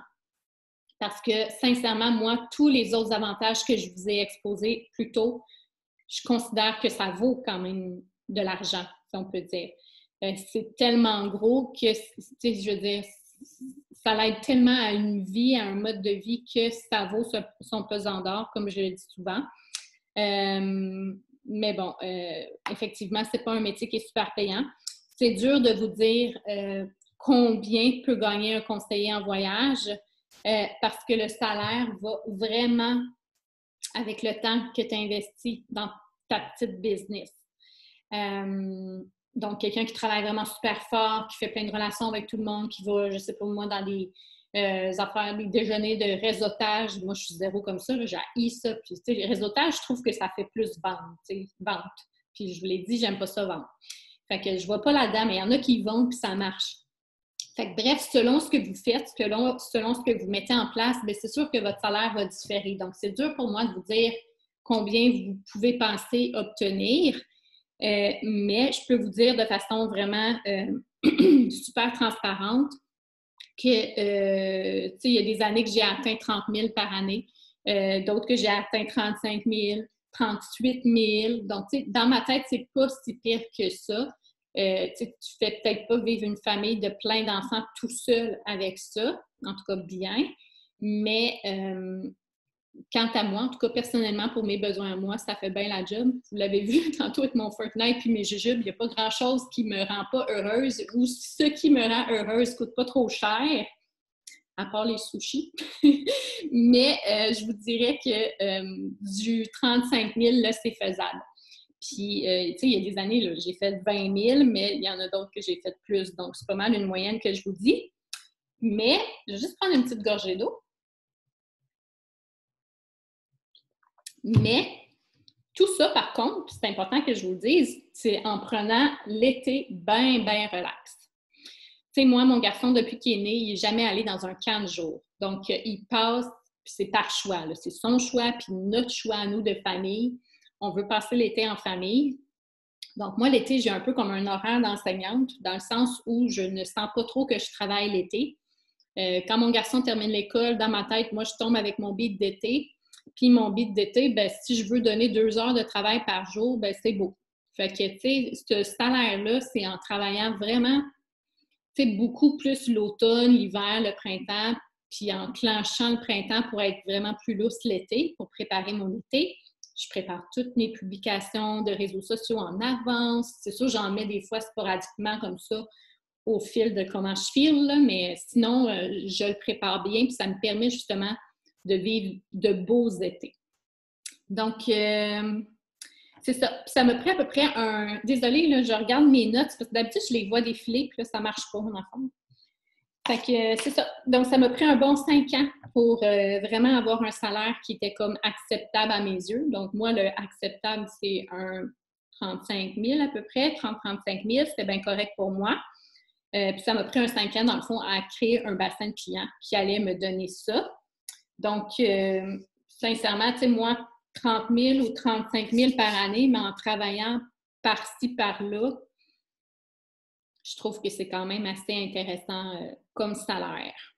Parce que, sincèrement, moi, tous les autres avantages que je vous ai exposés plus tôt, je considère que ça vaut quand même de l'argent, si on peut dire. C'est tellement gros que, je veux dire, ça l'aide tellement à une vie, à un mode de vie que ça vaut son pesant d'or, comme je le dis souvent. Mais bon, effectivement, c'est pas un métier qui est super payant. C'est dur de vous dire combien peut gagner un conseiller en voyage parce que le salaire va vraiment avec le temps que tu investis dans ta petite business. Donc, quelqu'un qui travaille vraiment super fort, qui fait plein de relations avec tout le monde, qui va, je sais pas moi, dans des affaires, des déjeuners de réseautage. Moi, je suis zéro comme ça, j'ai ça. Puis, tu sais, le réseautage, je trouve que ça fait plus vente. Puis, je vous l'ai dit, j'aime pas ça vendre. Fait que je vois pas là-dedans, mais il y en a qui vendent, puis ça marche. Fait que bref, selon ce que vous faites, selon ce que vous mettez en place, bien, c'est sûr que votre salaire va différer. Donc, c'est dur pour moi de vous dire combien vous pouvez penser obtenir, mais je peux vous dire de façon vraiment super transparente que, tu sais, il y a des années que j'ai atteint 30 000 par année, d'autres que j'ai atteint 35 000, 38 000. Donc, tu sais, dans ma tête, c'est pas si pire que ça. Tu fais peut-être pas vivre une famille de plein d'enfants tout seul avec ça, en tout cas bien, mais quant à moi, en tout cas personnellement, pour mes besoins à moi, ça fait bien la job. Vous l'avez vu tantôt avec mon Fortnite puis mes jujubes, il n'y a pas grand-chose qui me rend pas heureuse ou ce qui me rend heureuse coûte pas trop cher, à part les sushis. Mais je vous dirais que du 35 000, là, c'est faisable. Puis, tu sais, il y a des années, là, j'ai fait 20 000, mais il y en a d'autres que j'ai fait plus. Donc, c'est pas mal une moyenne que je vous dis. Mais, je vais juste prendre une petite gorgée d'eau. Mais, tout ça, par contre, c'est important que je vous le dise, c'est en prenant l'été bien, bien relax. Tu sais, moi, mon garçon, depuis qu'il est né, il n'est jamais allé dans un camp de jour. Donc, il passe, puis c'est par choix. C'est son choix, puis notre choix à nous de famille. On veut passer l'été en famille. Donc, moi, l'été, j'ai un peu comme un horaire d'enseignante, dans le sens où je ne sens pas trop que je travaille l'été. Quand mon garçon termine l'école, dans ma tête, moi, je tombe avec mon beat d'été. Puis mon beat d'été, ben, si je veux donner 2 heures de travail par jour, ben, c'est beau. Fait que, tu sais, ce salaire-là, c'est en travaillant vraiment, tu sais, beaucoup plus l'automne, l'hiver, le printemps, puis en clenchant le printemps pour être vraiment plus lousse l'été, pour préparer mon été. Je prépare toutes mes publications de réseaux sociaux en avance. C'est sûr, j'en mets des fois sporadiquement comme ça au fil de comment je file, là, mais sinon, je le prépare bien puis ça me permet justement de vivre de beaux étés. Donc, C'est ça. Puis ça me prend à peu près un... Désolée, là, je regarde mes notes, parce que d'habitude, je les vois défiler, puis là, ça marche pas, en fond. Fait que c'est ça. Donc, ça m'a pris un bon 5 ans pour vraiment avoir un salaire qui était comme acceptable à mes yeux. Donc, moi, le acceptable, c'est un 35 000 à peu près, 30-35 000, c'était bien correct pour moi. Puis ça m'a pris un 5 ans, dans le fond, à créer un bassin de clients qui allait me donner ça. Donc, sincèrement, tu sais, moi, 30 000 ou 35 000 par année, mais en travaillant par-ci, par-là, je trouve que c'est quand même assez intéressant comme salaire.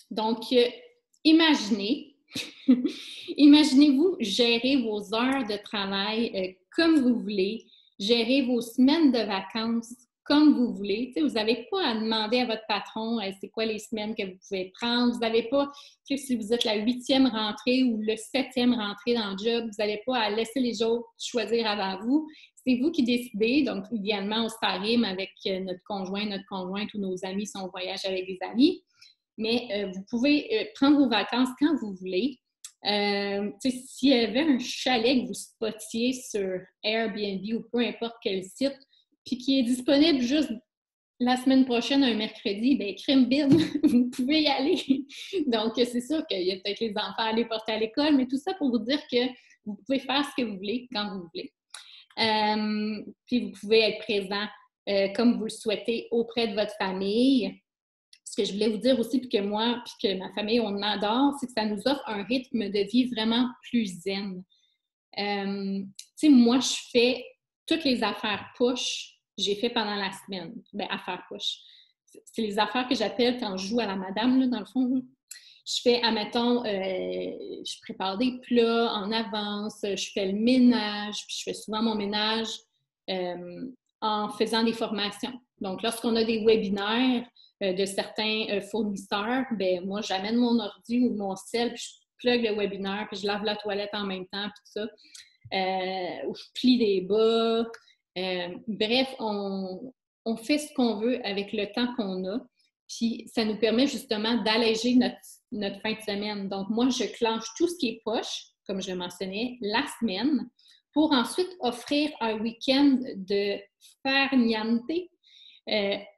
Donc, imaginez, imaginez-vous gérer vos heures de travail comme vous voulez, gérer vos semaines de vacances comme vous voulez. Tu sais, vous n'avez pas à demander à votre patron c'est quoi les semaines que vous pouvez prendre. Vous n'avez pas, tu sais, si vous êtes la 8e rentrée ou le 7e rentrée dans le job, vous n'avez pas à laisser les autres choisir avant vous. C'est vous qui décidez. Donc, idéalement, on se parime avec notre conjoint, notre conjointe ou nos amis si on voyage avec des amis. Mais vous pouvez prendre vos vacances quand vous voulez. S'il y avait un chalet que vous spottiez sur Airbnb ou peu importe quel site, puis qui est disponible juste la semaine prochaine, un mercredi, bien, crème bim, vous pouvez y aller. Donc, c'est sûr qu'il y a peut-être les enfants à aller porter à l'école, mais tout ça pour vous dire que vous pouvez faire ce que vous voulez quand vous voulez. Puis, vous pouvez être présent comme vous le souhaitez auprès de votre famille. Ce que je voulais vous dire aussi, puis que moi, puis que ma famille, on adore, c'est que ça nous offre un rythme de vie vraiment plus zen. Tu sais, moi, je fais toutes les affaires push, j'ai fait pendant la semaine. Bien, affaires push. C'est les affaires que j'appelle quand je joue à la madame, là, dans le fond. Là. Je fais, admettons, je prépare des plats en avance, je fais le ménage, puis je fais souvent mon ménage en faisant des formations. Donc, lorsqu'on a des webinaires de certains fournisseurs, ben moi, j'amène mon ordi ou mon cell, puis je plug le webinaire, puis je lave la toilette en même temps, puis tout ça. Ou je plie des bas. Bref, on fait ce qu'on veut avec le temps qu'on a. Puis ça nous permet justement d'alléger notre fin de semaine. Donc, moi, je clenche tout ce qui est poche, comme je le mentionnais, la semaine, pour ensuite offrir un week-end de farniente.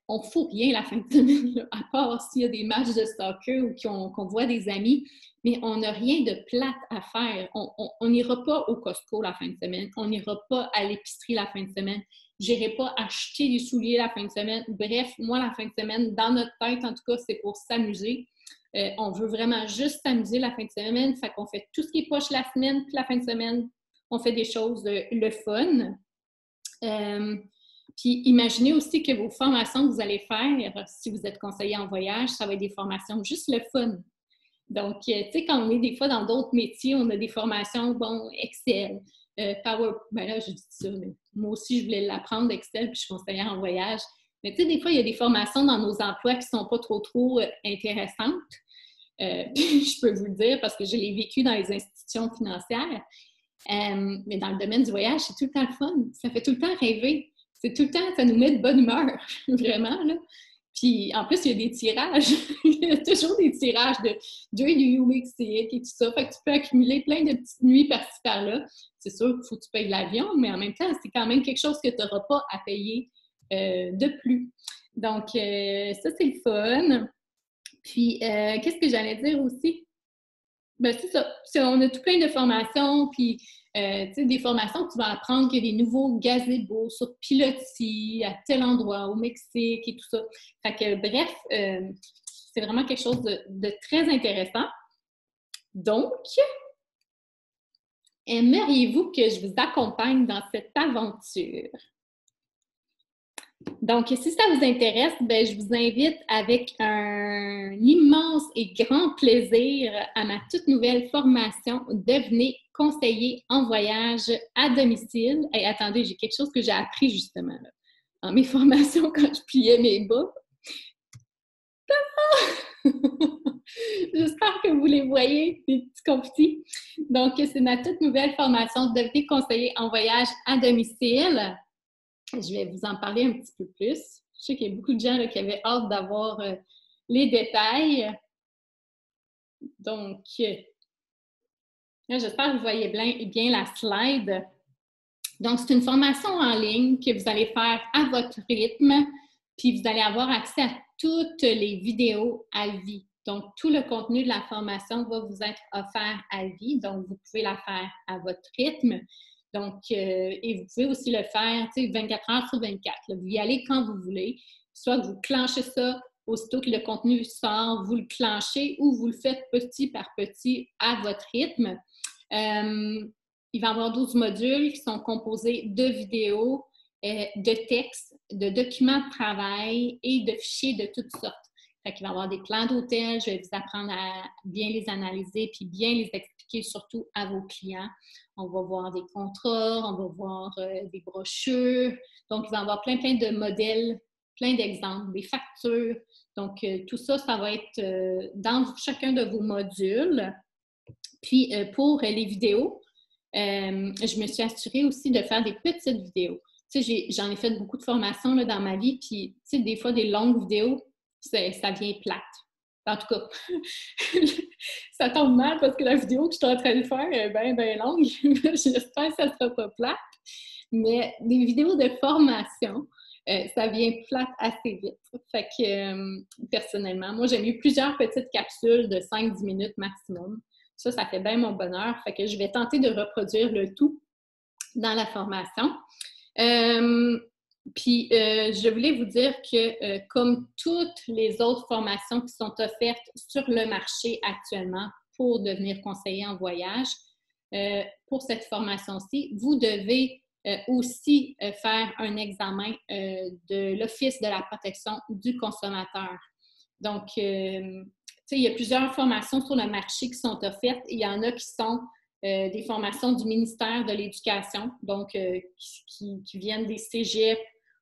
On ne fout rien la fin de semaine, là, à part s'il y a des matchs de soccer ou qu'on voit des amis, mais on n'a rien de plate à faire. On n'ira pas au Costco la fin de semaine, on n'ira pas à l'épicerie la fin de semaine, je n'irai pas acheter des souliers la fin de semaine. Bref, moi, la fin de semaine, dans notre tête, en tout cas, c'est pour s'amuser. On veut vraiment juste s'amuser la fin de semaine, fait qu'on fait tout ce qui est poche la semaine, puis la fin de semaine, on fait des choses le fun. Puis imaginez aussi que vos formations que vous allez faire, si vous êtes conseiller en voyage, ça va être des formations juste le fun. Donc, tu sais, quand on est des fois dans d'autres métiers, on a des formations, bon, Excel, Power... Ben là, je dis ça, mais moi aussi, je voulais l'apprendre, Excel, puis je suis conseillère en voyage. Mais tu sais, des fois, il y a des formations dans nos emplois qui ne sont pas trop intéressantes. Puis je peux vous le dire parce que je l'ai vécu dans les institutions financières. Mais dans le domaine du voyage, c'est tout le temps le fun. Ça fait tout le temps rêver. C'est tout le temps, ça nous met de bonne humeur, vraiment, là. Puis, en plus, il y a des tirages. Il y a toujours des tirages de Do You Mix It et tout ça. Fait que tu peux accumuler plein de petites nuits par-ci, par-là. C'est sûr qu'il faut que tu payes l'avion, mais en même temps, c'est quand même quelque chose que tu n'auras pas à payer de plus. Donc, ça, c'est le fun. Puis, qu'est-ce que j'allais dire aussi? Ben, c'est ça. On a tout plein de formations, puis tu sais, des formations que tu vas apprendre qu'il y a des nouveaux gazebos sur pilotis à tel endroit, au Mexique et tout ça. Fait que, bref, c'est vraiment quelque chose de très intéressant. Donc, aimeriez-vous que je vous accompagne dans cette aventure? Donc, si ça vous intéresse, ben, je vous invite avec un immense et grand plaisir à ma toute nouvelle formation Devenez conseiller en voyage à domicile. Et attendez, j'ai quelque chose que j'ai appris justement là, dans mes formations quand je pliais mes bas. J'espère que vous les voyez, les petits confettis. Donc, c'est ma toute nouvelle formation Devenez conseiller en voyage à domicile. Je vais vous en parler un petit peu plus. Je sais qu'il y a beaucoup de gens là, qui avaient hâte d'avoir les détails. Donc, Là, j'espère que vous voyez bien la slide. Donc, c'est une formation en ligne que vous allez faire à votre rythme, puis vous allez avoir accès à toutes les vidéos à vie. Donc, tout le contenu de la formation va vous être offert à vie. Donc, vous pouvez la faire à votre rythme. Donc, et vous pouvez aussi le faire, 24 heures sur 24. Là, vous y allez quand vous voulez. Soit vous clenchez ça aussitôt que le contenu sort, vous le clenchez ou vous le faites petit par petit à votre rythme. Il va y avoir 12 modules qui sont composés de vidéos, de textes, de documents de travail et de fichiers de toutes sortes. Fait qu'il va y avoir des plans d'hôtel, je vais vous apprendre à bien les analyser puis bien les expliquer surtout à vos clients. On va voir des contrats, on va voir des brochures. Donc, il va y avoir plein de modèles, plein d'exemples, des factures. Donc, tout ça, ça va être dans chacun de vos modules. Puis, pour les vidéos, je me suis assurée aussi de faire des petites vidéos. Tu sais, j'en ai fait beaucoup de formations là, dans ma vie, puis, tu sais, des fois, des longues vidéos, ça vient plate. En tout cas, ça tombe mal parce que la vidéo que je suis en train de faire est bien longue. J'espère que ça ne sera pas plate. Mais des vidéos de formation, ça vient plate assez vite. Fait que, personnellement, moi, j'ai mis plusieurs petites capsules de 5-10 minutes maximum. Ça fait bien mon bonheur. Fait que je vais tenter de reproduire le tout dans la formation. Puis, je voulais vous dire que, comme toutes les autres formations qui sont offertes sur le marché actuellement pour devenir conseiller en voyage, pour cette formation-ci, vous devez aussi faire un examen de l'Office de la protection du consommateur. Donc, il y a plusieurs formations sur le marché qui sont offertes. Il y en a qui sont des formations du ministère de l'Éducation, donc qui viennent des cégeps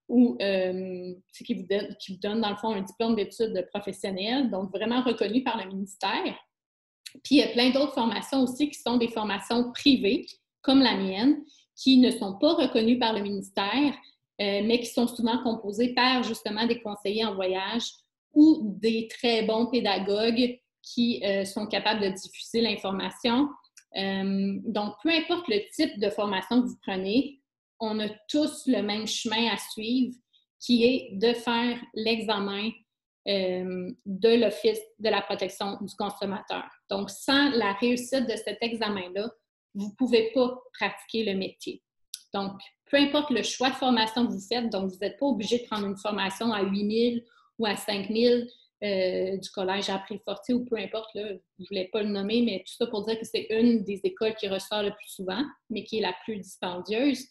ou qui vous donnent, dans le fond, un diplôme d'études professionnelles, donc vraiment reconnu par le ministère. Puis, il y a plein d'autres formations aussi qui sont des formations privées, comme la mienne, qui ne sont pas reconnues par le ministère, mais qui sont souvent composées par, justement, des conseillers en voyage ou des très bons pédagogues qui sont capables de diffuser l'information. Donc, peu importe le type de formation que vous prenez, on a tous le même chemin à suivre, qui est de faire l'examen de l'Office de la protection du consommateur. Donc, sans la réussite de cet examen-là, vous ne pouvez pas pratiquer le métier. Donc, peu importe le choix de formation que vous faites, donc vous n'êtes pas obligé de prendre une formation à 8 000 ou à 5 000 du collège Après-Fortier ou peu importe, là, je ne voulais pas le nommer, mais tout ça pour dire que c'est une des écoles qui ressort le plus souvent, mais qui est la plus dispendieuse.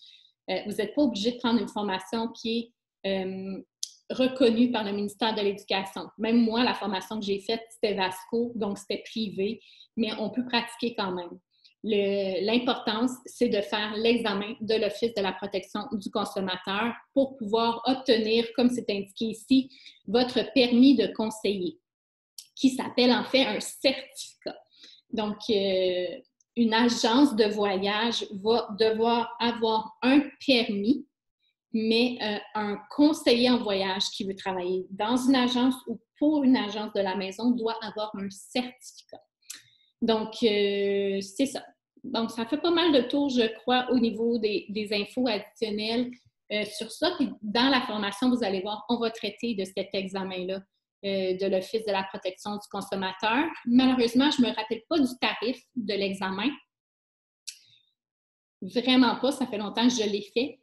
Vous n'êtes pas obligé de prendre une formation qui est reconnue par le ministère de l'Éducation. Même moi, la formation que j'ai faite, c'était Vasco, donc c'était privé, mais on peut pratiquer quand même. L'importance, c'est de faire l'examen de l'Office de la protection du consommateur pour pouvoir obtenir, comme c'est indiqué ici, votre permis de conseiller, qui s'appelle en fait un certificat. Donc, une agence de voyage va devoir avoir un permis, mais un conseiller en voyage qui veut travailler dans une agence ou pour une agence de la maison doit avoir un certificat. Donc, c'est ça. Donc, ça fait pas mal de tours, je crois, au niveau des infos additionnelles sur ça. Puis, dans la formation, vous allez voir, on va traiter de cet examen-là de l'Office de la protection du consommateur. Malheureusement, je ne me rappelle pas du tarif de l'examen. Vraiment pas, ça fait longtemps que je l'ai fait.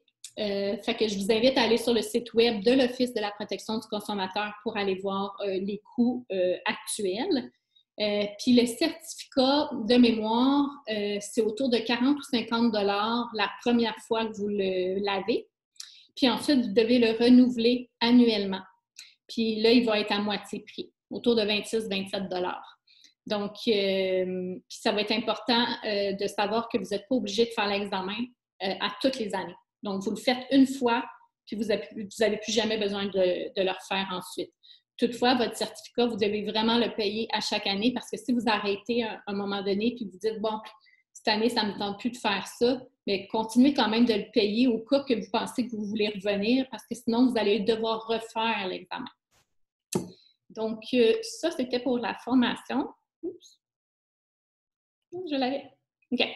Fait que je vous invite à aller sur le site web de l'Office de la protection du consommateur pour aller voir les coûts actuels. Puis le certificat de mémoire, c'est autour de 40 ou 50 $ la première fois que vous l'avez. Puis ensuite, vous devez le renouveler annuellement. Puis là, il va être à moitié prix, autour de 26-27 $. Donc, ça va être important de savoir que vous n'êtes pas obligé de faire l'examen à toutes les années. Donc, vous le faites une fois, puis vous n'avez plus jamais besoin de le refaire ensuite. Toutefois, votre certificat, vous devez vraiment le payer à chaque année parce que si vous arrêtez à un moment donné puis vous dites, bon, cette année, ça ne me tente plus de faire ça, mais continuez quand même de le payer au cas que vous pensez que vous voulez revenir parce que sinon, vous allez devoir refaire l'examen. Donc, ça, c'était pour la formation. Oups. Je l'avais. OK.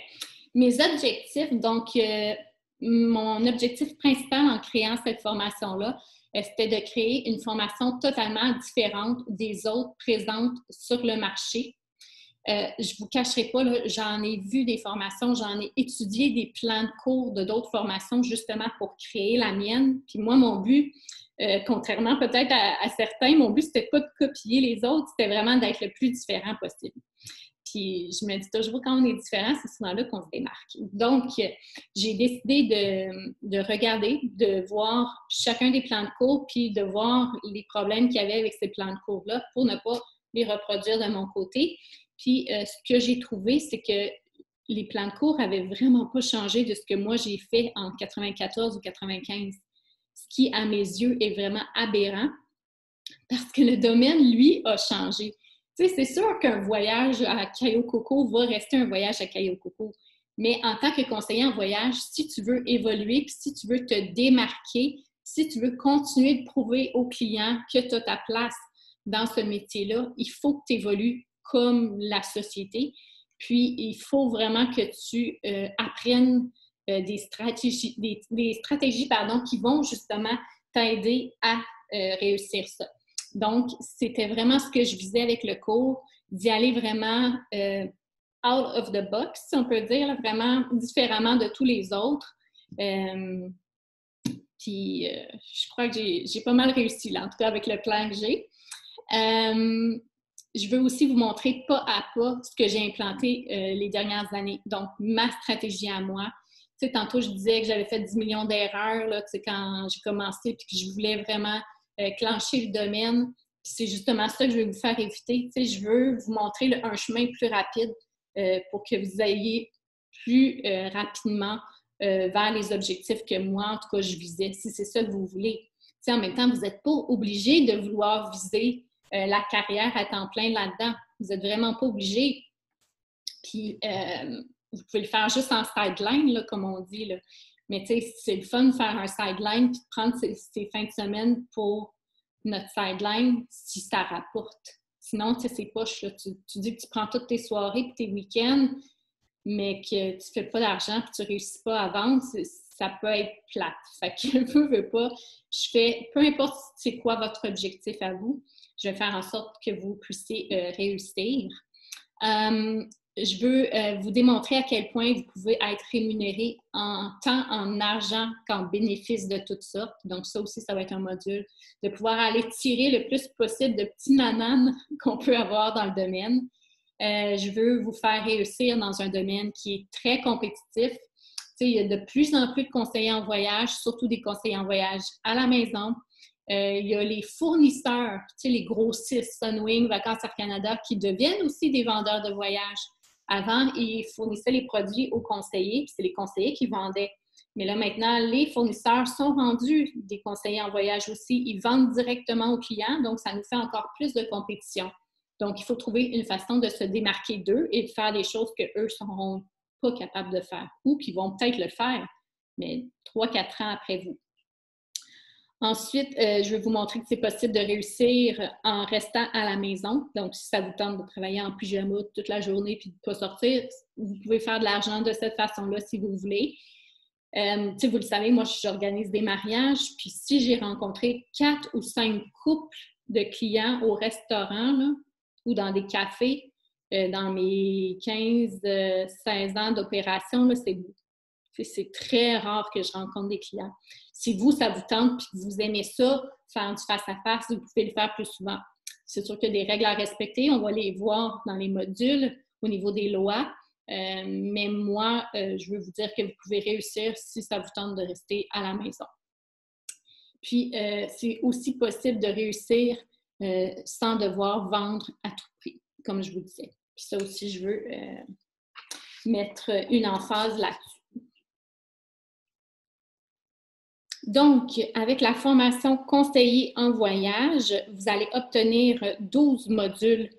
Mes objectifs, donc, mon objectif principal en créant cette formation-là, c'était de créer une formation totalement différente des autres présentes sur le marché. Je ne vous cacherai pas, j'en ai vu des formations, j'en ai étudié des plans de cours de d'autres formations justement pour créer la mienne. Puis moi, mon but, contrairement peut-être à certains, mon but, c'était pas de copier les autres, c'était vraiment d'être le plus différent possible. Puis je me dis toujours, quand on est différent, c'est souvent là qu'on se démarque. Donc, j'ai décidé de regarder, de voir chacun des plans de cours, puis de voir les problèmes qu'il y avait avec ces plans de cours-là pour ne pas les reproduire de mon côté. Puis, ce que j'ai trouvé, c'est que les plans de cours n'avaient vraiment pas changé de ce que moi j'ai fait en 94 ou 95, ce qui, à mes yeux, est vraiment aberrant parce que le domaine, lui, a changé. Tu sais, c'est sûr qu'un voyage à Cayo Coco va rester un voyage à Cayo Coco, mais en tant que conseiller en voyage, si tu veux évoluer, puis si tu veux te démarquer, si tu veux continuer de prouver aux clients que tu as ta place dans ce métier-là, il faut que tu évolues comme la société. Puis, il faut vraiment que tu apprennes des stratégies, qui vont justement t'aider à réussir ça. Donc, c'était vraiment ce que je visais avec le cours, d'y aller vraiment out of the box, si on peut dire, là, vraiment différemment de tous les autres. Puis, je crois que j'ai pas mal réussi, là, en tout cas avec le plan que j'ai. Je veux aussi vous montrer pas à pas ce que j'ai implanté les dernières années. Donc, ma stratégie à moi. Tu sais, tantôt, je disais que j'avais fait 10 millions d'erreurs là, tu sais, quand j'ai commencé puis que je voulais vraiment clencher le domaine. C'est justement ça que je vais vous faire éviter. Tu sais, je veux vous montrer un chemin plus rapide pour que vous ayez plus rapidement vers les objectifs que moi, en tout cas, je visais, si c'est ça que vous voulez. Tu sais, en même temps, vous n'êtes pas obligé de vouloir viser la carrière à temps plein là-dedans. Vous n'êtes vraiment pas obligé. Puis, vous pouvez le faire juste en sideline, là, comme on dit. Là. Mais tu sais, c'est le fun de faire un sideline puis de prendre ces fins de semaine pour notre sideline si ça rapporte. Sinon, tu sais, c'est poche. Là. Tu dis que tu prends toutes tes soirées puis tes week-ends, mais que tu ne fais pas d'argent puis tu ne réussis pas à vendre, ça peut être plate. Fait que veux pas. Je fais, peu importe c'est quoi votre objectif à vous, je vais faire en sorte que vous puissiez réussir. Je veux vous démontrer à quel point vous pouvez être rémunéré tant en argent qu'en bénéfice de toutes sortes. Donc, ça aussi, ça va être un module de pouvoir aller tirer le plus possible de petits nananes qu'on peut avoir dans le domaine. Je veux vous faire réussir dans un domaine qui est très compétitif. Tu sais, il y a de plus en plus de conseillers en voyage, surtout des conseillers en voyage à la maison. Il y a les fournisseurs, tu sais, les grossistes, Sunwing, Vacances Air Canada, qui deviennent aussi des vendeurs de voyage. Avant, ils fournissaient les produits aux conseillers, puis c'est les conseillers qui vendaient. Mais là, maintenant, les fournisseurs sont rendus des conseillers en voyage aussi. Ils vendent directement aux clients, donc ça nous fait encore plus de compétition. Donc, il faut trouver une façon de se démarquer d'eux et de faire des choses qu'eux ne seront pas capables de faire ou qui vont peut-être le faire, mais 3-4 ans après vous. Ensuite, je vais vous montrer que c'est possible de réussir en restant à la maison. Donc, si ça vous tente de travailler en pyjama toute la journée puis de ne pas sortir, vous pouvez faire de l'argent de cette façon-là si vous voulez. Vous le savez, moi, j'organise des mariages. Puis si j'ai rencontré 4 ou 5 couples de clients au restaurant là, ou dans des cafés, dans mes 15-16 ans d'opération, c'est beau. C'est très rare que je rencontre des clients. Si vous, ça vous tente et que vous aimez ça, faire du face-à-face, vous pouvez le faire plus souvent. C'est sûr qu'il y a des règles à respecter. On va les voir dans les modules au niveau des lois. Mais moi, je veux vous dire que vous pouvez réussir si ça vous tente de rester à la maison. Puis, c'est aussi possible de réussir sans devoir vendre à tout prix, comme je vous disais. Puis ça aussi, je veux mettre une emphase là-dessus. Donc, avec la formation conseiller en voyage, vous allez obtenir 12 modules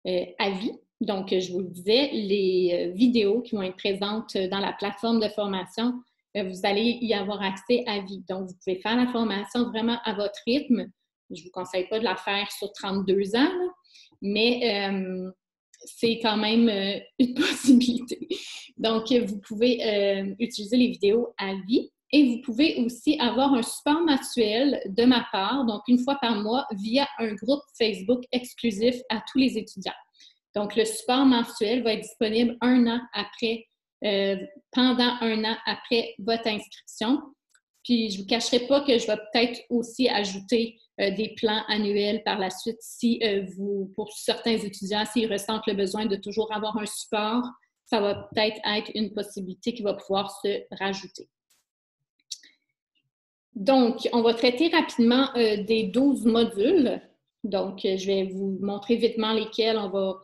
à vie. Donc, je vous le disais, les vidéos qui vont être présentes dans la plateforme de formation, vous allez y avoir accès à vie. Donc, vous pouvez faire la formation vraiment à votre rythme. Je ne vous conseille pas de la faire sur 32 ans, là, mais c'est quand même une possibilité. Donc, vous pouvez utiliser les vidéos à vie et vous pouvez aussi avoir un support mensuel de ma part, donc une fois par mois, via un groupe Facebook exclusif à tous les étudiants. Donc, le support mensuel va être disponible pendant un an après votre inscription. Puis, je ne vous cacherai pas que je vais peut-être aussi ajouter des plans annuels par la suite si pour certains étudiants, s'ils ressentent le besoin de toujours avoir un support, ça va peut-être être une possibilité qui va pouvoir se rajouter. Donc, on va traiter rapidement des 12 modules. Donc, je vais vous montrer vitement lesquels on va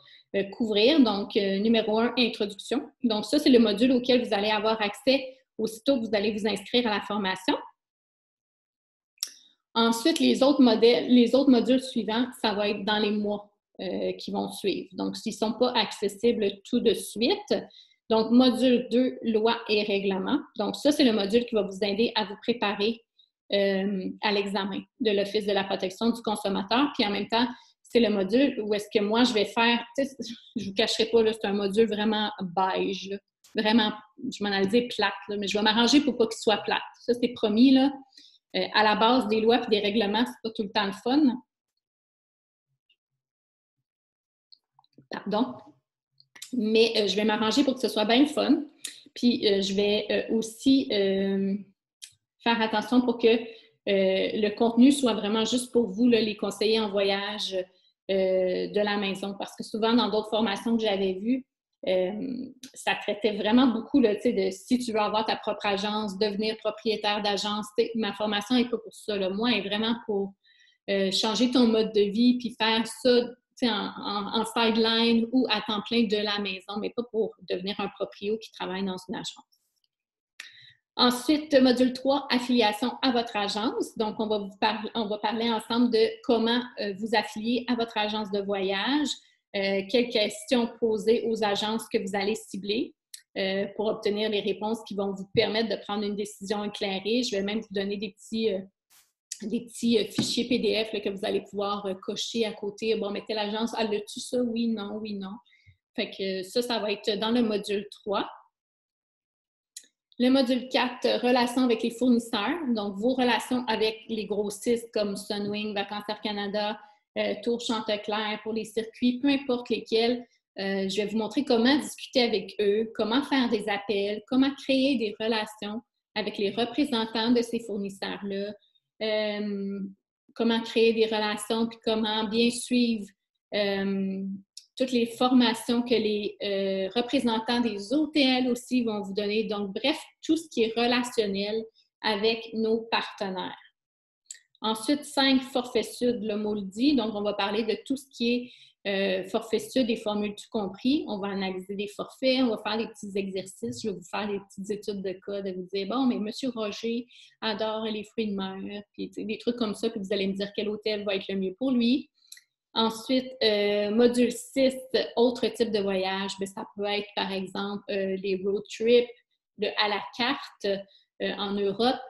couvrir. Donc, numéro 1, introduction. Donc, ça, c'est le module auquel vous allez avoir accès aussitôt que vous allez vous inscrire à la formation. Ensuite, les autres modules suivants, ça va être dans les mois qui vont suivre. Donc, s'ils ne sont pas accessibles tout de suite. Donc, module 2, loi et règlement. Donc, ça, c'est le module qui va vous aider à vous préparer à l'examen de l'Office de la protection du consommateur. Puis en même temps, c'est le module où est-ce que moi, je vais faire, je ne vous cacherai pas, c'est un module vraiment beige, là. Vraiment, je m'en allais dire plate, là, mais je vais m'arranger pour pas qu'il soit plate. Ça, c'est promis, là. À la base des lois et des règlements, c'est pas tout le temps le fun. Pardon. Mais je vais m'arranger pour que ce soit bien le fun. Puis je vais aussi faire attention pour que le contenu soit vraiment juste pour vous, là, les conseillers en voyage de la maison. Parce que souvent, dans d'autres formations que j'avais vues, ça traitait vraiment beaucoup là, de si tu veux avoir ta propre agence, devenir propriétaire d'agence. Ma formation n'est pas pour ça. Là. Moi, elle est vraiment pour changer ton mode de vie puis faire ça en sideline ou à temps plein de la maison, mais pas pour devenir un proprio qui travaille dans une agence. Ensuite, module 3, affiliation à votre agence. Donc, on va parler ensemble de comment vous affilier à votre agence de voyage, quelles questions poser aux agences que vous allez cibler pour obtenir les réponses qui vont vous permettre de prendre une décision éclairée. Je vais même vous donner des petits fichiers PDF là, que vous allez pouvoir cocher à côté. Bon, mettez l'agence, ah, l'as-tu ça? Oui, non, oui, non. Fait que ça va être dans le module 3. Le module 4, relations avec les fournisseurs. Donc, vos relations avec les grossistes comme Sunwing, Vacances Air Canada, Tour Chanticleer pour les circuits, peu importe lesquels. Je vais vous montrer comment discuter avec eux, comment faire des appels, comment créer des relations avec les représentants de ces fournisseurs-là, comment créer des relations, puis comment bien suivre toutes les formations que les représentants des OTL aussi vont vous donner. Donc, bref, tout ce qui est relationnel avec nos partenaires. Ensuite, 5 forfaits sud, le mot le dit. Donc, on va parler de tout ce qui est forfait sud et formules tout compris. On va analyser des forfaits, on va faire des petits exercices. Je vais vous faire des petites études de cas, de vous dire, bon, mais M. Roger adore les fruits de mer, puis des trucs comme ça, puis vous allez me dire quel hôtel va être le mieux pour lui. Ensuite, module 6, autre type de voyage, bien, ça peut être par exemple les road trips à la carte en Europe.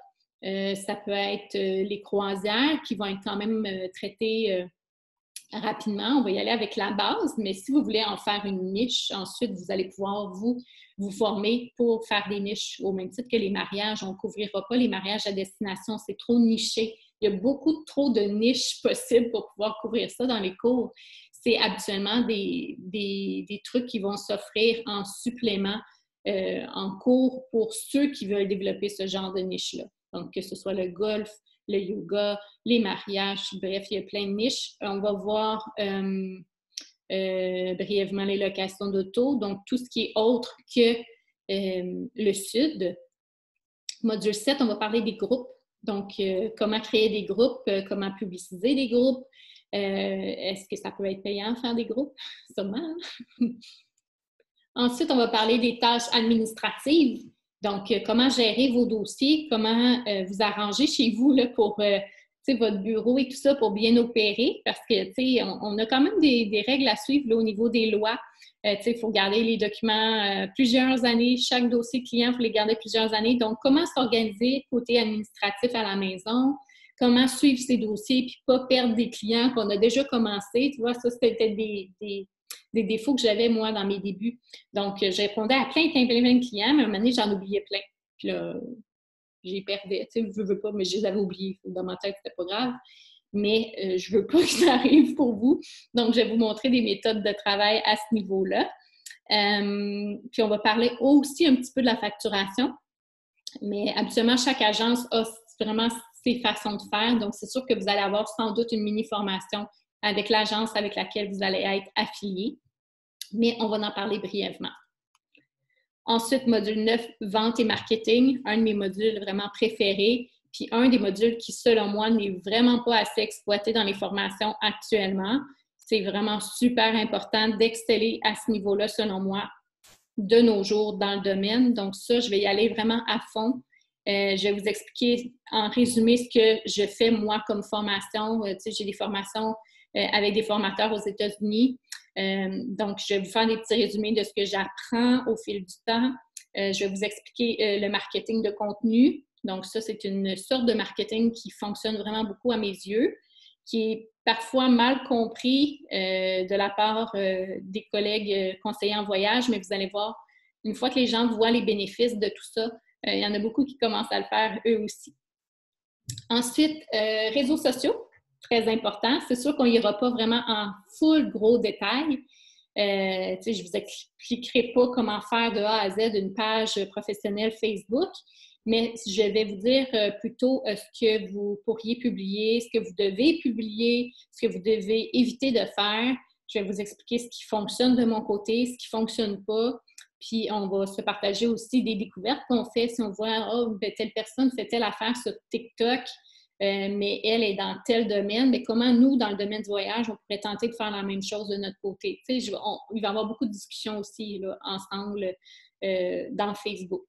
Ça peut être les croisières qui vont être quand même traitées rapidement. On va y aller avec la base, mais si vous voulez en faire une niche, ensuite, vous allez pouvoir vous former pour faire des niches au même titre que les mariages. On ne couvrira pas les mariages à destination, c'est trop niché. Il y a beaucoup trop de niches possibles pour pouvoir couvrir ça dans les cours. C'est habituellement des trucs qui vont s'offrir en supplément en cours pour ceux qui veulent développer ce genre de niche-là. Donc, que ce soit le golf, le yoga, les mariages, bref, il y a plein de niches. On va voir brièvement les locations d'auto, donc tout ce qui est autre que le sud. Module 7, on va parler des groupes. Donc, comment créer des groupes, comment publiciser des groupes. Est-ce que ça peut être payant de faire des groupes? Sûrement. Ensuite, on va parler des tâches administratives. Donc, comment gérer vos dossiers, comment vous arranger chez vous là, pour votre bureau et tout ça pour bien opérer, parce que on a quand même des règles à suivre là, au niveau des lois. Il faut garder les documents plusieurs années. Chaque dossier client, il faut les garder plusieurs années. Donc, comment s'organiser côté administratif à la maison? Comment suivre ces dossiers puis pas perdre des clients qu'on a déjà commencé? Tu vois, ça, c'était des défauts que j'avais, moi, dans mes débuts. Donc, je répondais à plein de clients, mais à un moment donné, j'en oubliais plein. Puis là, j'ai perdu. Tu sais, je veux pas, mais je les avais oubliés. Dans ma tête, c'était pas grave. Mais je veux pas que ça arrive pour vous. Donc, je vais vous montrer des méthodes de travail à ce niveau-là. Puis, on va parler aussi un petit peu de la facturation. Mais habituellement, chaque agence a vraiment ses façons de faire. Donc, c'est sûr que vous allez avoir sans doute une mini-formation avec l'agence avec laquelle vous allez être affilié. Mais on va en parler brièvement. Ensuite, module 9, vente et marketing, un de mes modules vraiment préférés, puis un des modules qui, selon moi, n'est vraiment pas assez exploité dans les formations actuellement. C'est vraiment super important d'exceller à ce niveau-là, selon moi, de nos jours dans le domaine. Donc ça, je vais y aller vraiment à fond. Je vais vous expliquer en résumé ce que je fais moi comme formation. Tu sais, j'ai des formations avec des formateurs aux États-Unis. Donc, je vais vous faire des petits résumés de ce que j'apprends au fil du temps. Je vais vous expliquer le marketing de contenu. Donc ça, c'est une sorte de marketing qui fonctionne vraiment beaucoup à mes yeux, qui est parfois mal compris de la part des collègues conseillers en voyage, mais vous allez voir, une fois que les gens voient les bénéfices de tout ça, il y en a beaucoup qui commencent à le faire eux aussi. Ensuite, réseaux sociaux, très important. C'est sûr qu'on n'ira pas vraiment en full gros détail. Je ne vous expliquerai pas comment faire de A à Z une page professionnelle Facebook, mais je vais vous dire plutôt ce que vous pourriez publier, ce que vous devez publier, ce que vous devez éviter de faire. Je vais vous expliquer ce qui fonctionne de mon côté, ce qui ne fonctionne pas. Puis, on va se partager aussi des découvertes qu'on fait. Si on voit, oh, telle personne fait telle affaire sur TikTok, mais elle est dans tel domaine, mais comment nous, dans le domaine du voyage, on pourrait tenter de faire la même chose de notre côté? Tu sais, il va y avoir beaucoup de discussions aussi là, ensemble dans Facebook.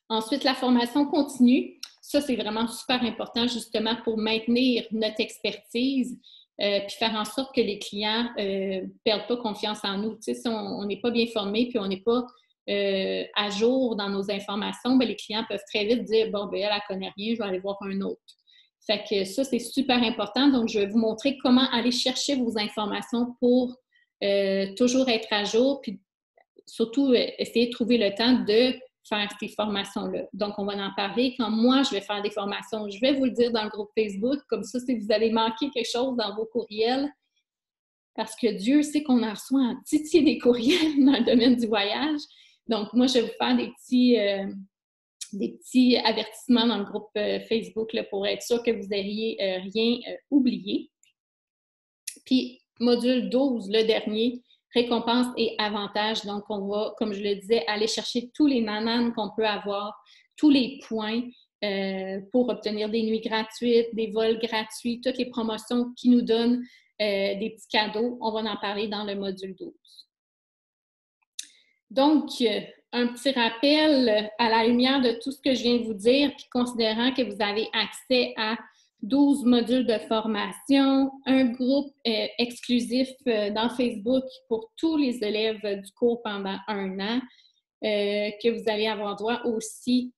Ensuite, la formation continue. Ça, c'est vraiment super important justement pour maintenir notre expertise puis faire en sorte que les clients ne perdent pas confiance en nous. Tu sais, si on n'est pas bien formé puis on n'est pas à jour dans nos informations, bien, les clients peuvent très vite dire « Bon, bien, elle ne connaît rien, je vais aller voir un autre. » Fait que ça, c'est super important. Donc, je vais vous montrer comment aller chercher vos informations pour toujours être à jour puis surtout essayer de trouver le temps de faire ces formations-là. Donc, on va en parler. Quand moi, je vais faire des formations, je vais vous le dire dans le groupe Facebook. Comme ça, si vous avez manqué quelque chose dans vos courriels, parce que Dieu sait qu'on en reçoit en titier des courriels dans le domaine du voyage. Donc, moi, je vais vous faire des petits avertissements dans le groupe Facebook là, pour être sûr que vous n'auriez rien oublié. Puis, module 12, le dernier, récompenses et avantages. Donc, on va, comme je le disais, aller chercher tous les nananes qu'on peut avoir, tous les points pour obtenir des nuits gratuites, des vols gratuits, toutes les promotions qui nous donnent des petits cadeaux. On va en parler dans le module 12. Donc, un petit rappel à la lumière de tout ce que je viens de vous dire, puis considérant que vous avez accès à 12 modules de formation, un groupe exclusif dans Facebook pour tous les élèves du cours pendant 1 an, que vous allez avoir droit aussi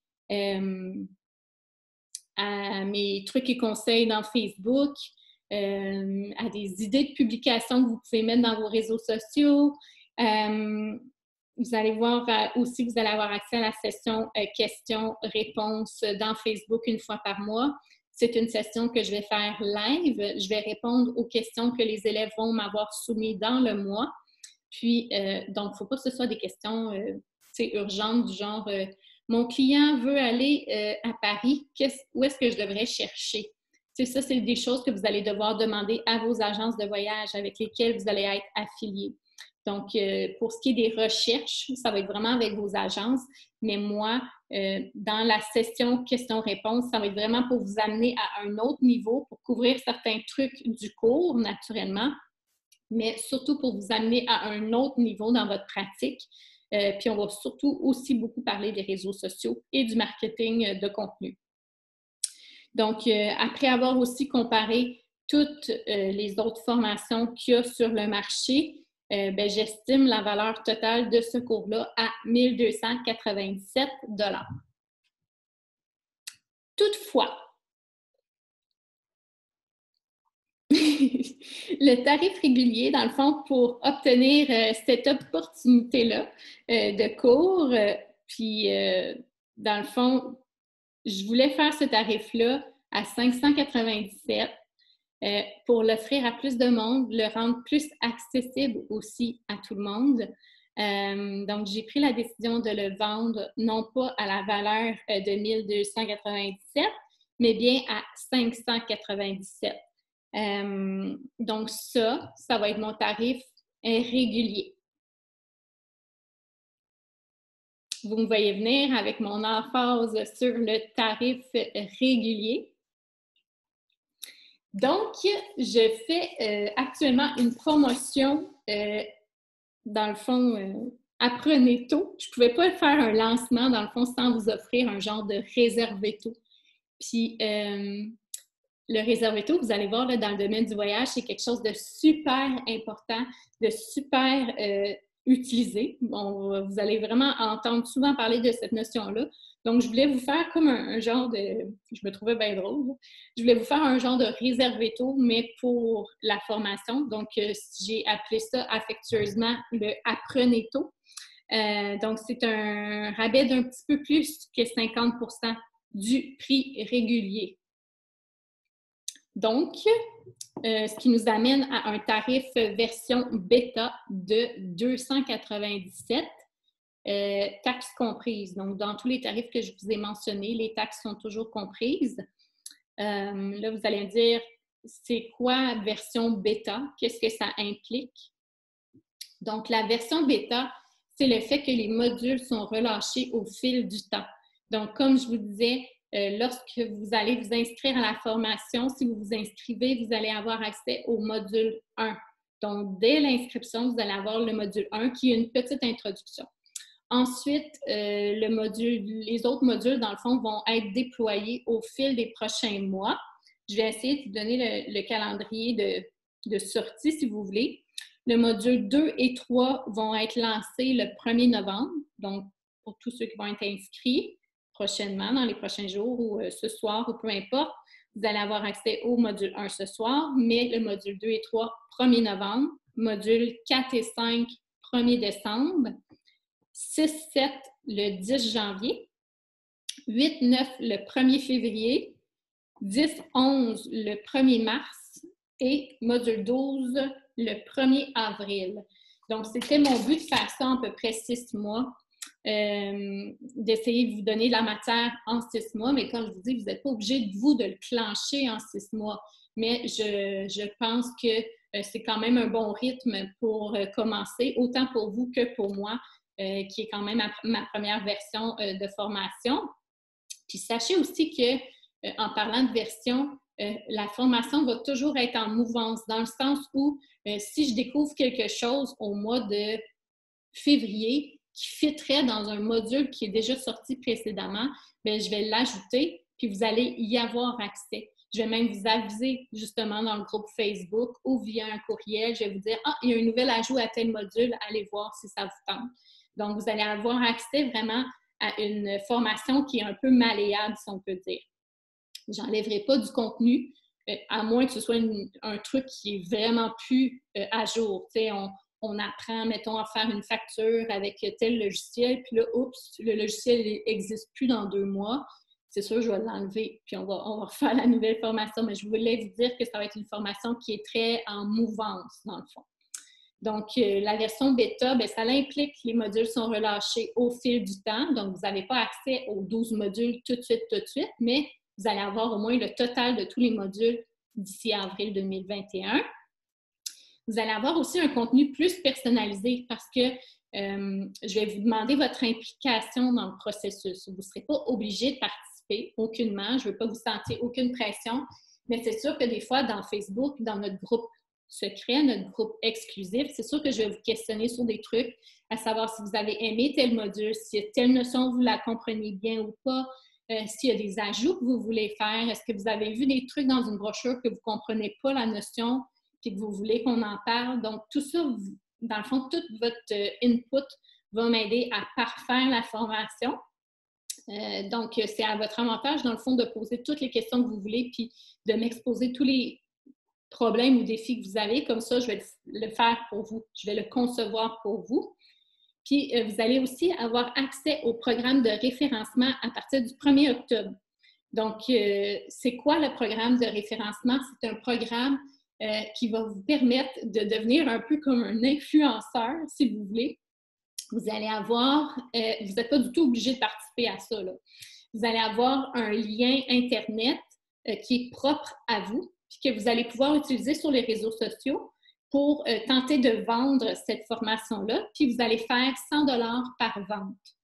à mes trucs et conseils dans Facebook, à des idées de publication que vous pouvez mettre dans vos réseaux sociaux. Vous allez voir aussi, vous allez avoir accès à la session questions-réponses dans Facebook une fois par mois. C'est une session que je vais faire live. Je vais répondre aux questions que les élèves vont m'avoir soumises dans le mois. Puis, donc, il ne faut pas que ce soit des questions urgentes du genre mon client veut aller à Paris, où est-ce que je devrais chercher? Ça, c'est des choses que vous allez devoir demander à vos agences de voyage avec lesquelles vous allez être affiliés. Donc, pour ce qui est des recherches, ça va être vraiment avec vos agences, mais moi, dans la session questions-réponses, ça va être vraiment pour vous amener à un autre niveau, pour couvrir certains trucs du cours, naturellement, mais surtout pour vous amener à un autre niveau dans votre pratique. Puis, on va surtout aussi beaucoup parler des réseaux sociaux et du marketing de contenu. Donc, après avoir aussi comparé toutes les autres formations qu'il y a sur le marché, j'estime la valeur totale de ce cours-là à 1 297 $. Toutefois, Le tarif régulier, dans le fond, pour obtenir cette opportunité-là de cours, dans le fond, je voulais faire ce tarif-là à 597 pour l'offrir à plus de monde, le rendre plus accessible aussi à tout le monde. Donc, j'ai pris la décision de le vendre non pas à la valeur de 1297, mais bien à 597. Donc, ça va être mon tarif régulier. Vous me voyez venir avec mon emphase sur le tarif régulier. Donc, je fais actuellement une promotion, dans le fond, apprenez tôt. Je ne pouvais pas faire un lancement, dans le fond, sans vous offrir un genre de réservé tôt. Puis, le réservé tôt, vous allez voir, là, dans le domaine du voyage, c'est quelque chose de super important, de super utilisé. Bon, vous allez vraiment entendre souvent parler de cette notion-là. Donc, je voulais vous faire comme un genre de... Je me trouvais bien drôle. Je voulais vous faire un genre de réservé tôt, mais pour la formation. Donc, j'ai appelé ça affectueusement le « apprenez tôt ». Donc, c'est un rabais d'un petit peu plus que 50% du prix régulier. Donc, ce qui nous amène à un tarif version bêta de 297, taxes comprises. Donc, dans tous les tarifs que je vous ai mentionnés, les taxes sont toujours comprises. Là, vous allez me dire, c'est quoi version bêta? Qu'est-ce que ça implique? Donc, la version bêta, c'est le fait que les modules sont relâchés au fil du temps. Donc, comme je vous disais, lorsque vous allez vous inscrire à la formation, si vous vous inscrivez, vous allez avoir accès au module 1. Donc, dès l'inscription, vous allez avoir le module 1 qui est une petite introduction. Ensuite, les autres modules, dans le fond, vont être déployés au fil des prochains mois. Je vais essayer de vous donner le calendrier de sortie, si vous voulez. Le module 2 et 3 vont être lancés le 1er novembre, donc pour tous ceux qui vont être inscrits prochainement, dans les prochains jours ou ce soir ou peu importe, vous allez avoir accès au module 1 ce soir, mais le module 2 et 3, 1er novembre, module 4 et 5, 1er décembre, 6-7 le 10 janvier, 8-9 le 1er février, 10-11 le 1er mars et module 12 le 1er avril. Donc, c'était mon but de faire ça en à peu près 6 mois, d'essayer de vous donner de la matière en 6 mois, mais comme je vous dis, vous n'êtes pas obligé de le clencher en 6 mois. Mais je pense que c'est quand même un bon rythme pour commencer, autant pour vous que pour moi, qui est quand même ma première version de formation. Puis sachez aussi que, en parlant de version, la formation va toujours être en mouvance, dans le sens où si je découvre quelque chose au mois de février qui fitterait dans un module qui est déjà sorti précédemment, bien, je vais l'ajouter, puis vous allez y avoir accès. Je vais même vous aviser justement dans le groupe Facebook ou via un courriel. Je vais vous dire « Ah, il y a un nouvel ajout à tel module, allez voir si ça vous tente. » Donc, vous allez avoir accès vraiment à une formation qui est un peu malléable, si on peut dire. J'enlèverai pas du contenu, à moins que ce soit un truc qui est vraiment plus à jour. Tu sais, on apprend, mettons, à faire une facture avec tel logiciel, puis là, oups, le logiciel n'existe plus dans 2 mois. C'est sûr, je vais l'enlever, puis on va refaire la nouvelle formation. Mais je voulais vous dire que ça va être une formation qui est très en mouvance, dans le fond. Donc, la version bêta, bien, ça implique que les modules sont relâchés au fil du temps. Donc, vous n'avez pas accès aux 12 modules tout de suite, mais vous allez avoir au moins le total de tous les modules d'ici avril 2021. Vous allez avoir aussi un contenu plus personnalisé parce que je vais vous demander votre implication dans le processus. Vous ne serez pas obligé de participer aucunement. Je ne veux pas vous sentir aucune pression, mais c'est sûr que des fois, dans Facebook, dans notre groupe secret, notre groupe exclusif, c'est sûr que je vais vous questionner sur des trucs, à savoir si vous avez aimé tel module, si telle notion, vous la comprenez bien ou pas, s'il y a des ajouts que vous voulez faire, est-ce que vous avez vu des trucs dans une brochure que vous ne comprenez pas la notion puis que vous voulez qu'on en parle. Donc, tout ça, dans le fond, tout votre input va m'aider à parfaire la formation. Donc, c'est à votre avantage, dans le fond, de poser toutes les questions que vous voulez puis de m'exposer tous les problème ou défi que vous avez. Comme ça, je vais le faire pour vous. Je vais le concevoir pour vous. Puis, vous allez aussi avoir accès au programme de référencement à partir du 1er octobre. Donc, c'est quoi le programme de référencement? C'est un programme qui va vous permettre de devenir un peu comme un influenceur, si vous voulez. Vous allez avoir, vous n'êtes pas du tout obligé de participer à ça, là. Vous allez avoir un lien Internet qui est propre à vous, puis que vous allez pouvoir utiliser sur les réseaux sociaux pour tenter de vendre cette formation-là, puis vous allez faire 100 $ par vente.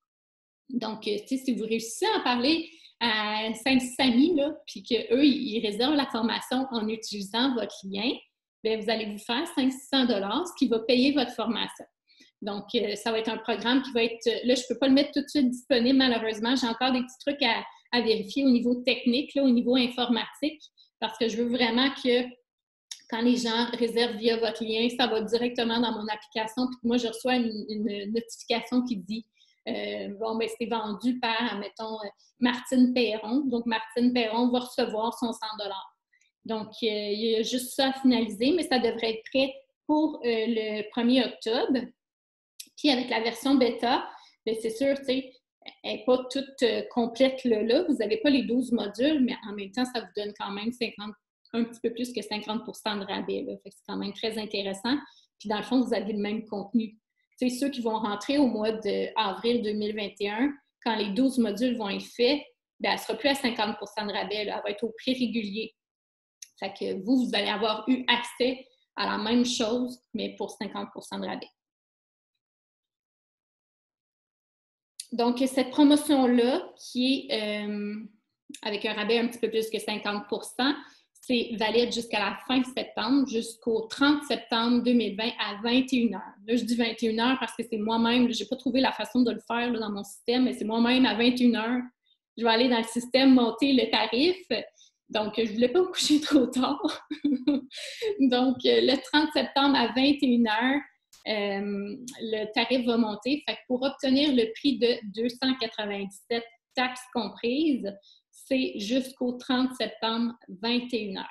Donc, si vous réussissez à en parler à 5-6 amis, là, puis qu'eux, ils réservent la formation en utilisant votre lien, bien, vous allez vous faire 500-600 $, ce qui va payer votre formation. Donc, ça va être un programme qui va être... Là, je ne peux pas le mettre tout de suite disponible, malheureusement. J'ai encore des petits trucs à vérifier au niveau technique, là, au niveau informatique, parce que je veux vraiment que quand les gens réservent via votre lien, ça va directement dans mon application. Puis moi, je reçois une notification qui dit bon, bien, c'est vendu par, mettons, Martine Perron. Donc, Martine Perron va recevoir son 100 $. Donc, il y a juste ça à finaliser, mais ça devrait être prêt pour le 1er octobre. Puis, avec la version bêta, bien, c'est sûr, tu sais, elle n'est pas toute complète là. Vous n'avez pas les 12 modules, mais en même temps, ça vous donne quand même un petit peu plus que 50 % de rabais. Là. Fait que c'est quand même très intéressant. Puis, dans le fond, vous avez le même contenu. Tu sais, ceux qui vont rentrer au mois d'avril 2021, quand les 12 modules vont être faits, bien, elle ne sera plus à 50 % de rabais. Là. Elle va être au prix régulier. Fait que vous allez avoir eu accès à la même chose, mais pour 50 % de rabais. Donc, cette promotion-là, qui est avec un rabais un petit peu plus que 50 %, c'est valide jusqu'à la fin septembre, jusqu'au 30 septembre 2020 à 21 h. Là, je dis 21 h parce que c'est moi-même, je n'ai pas trouvé la façon de le faire là, dans mon système, mais c'est moi-même à 21 h. Je vais aller dans le système monter le tarif. Donc, je ne voulais pas me coucher trop tard. Donc, le 30 septembre à 21 h, le tarif va monter. Fait que pour obtenir le prix de 297 taxes comprises, c'est jusqu'au 30 septembre, 21 h.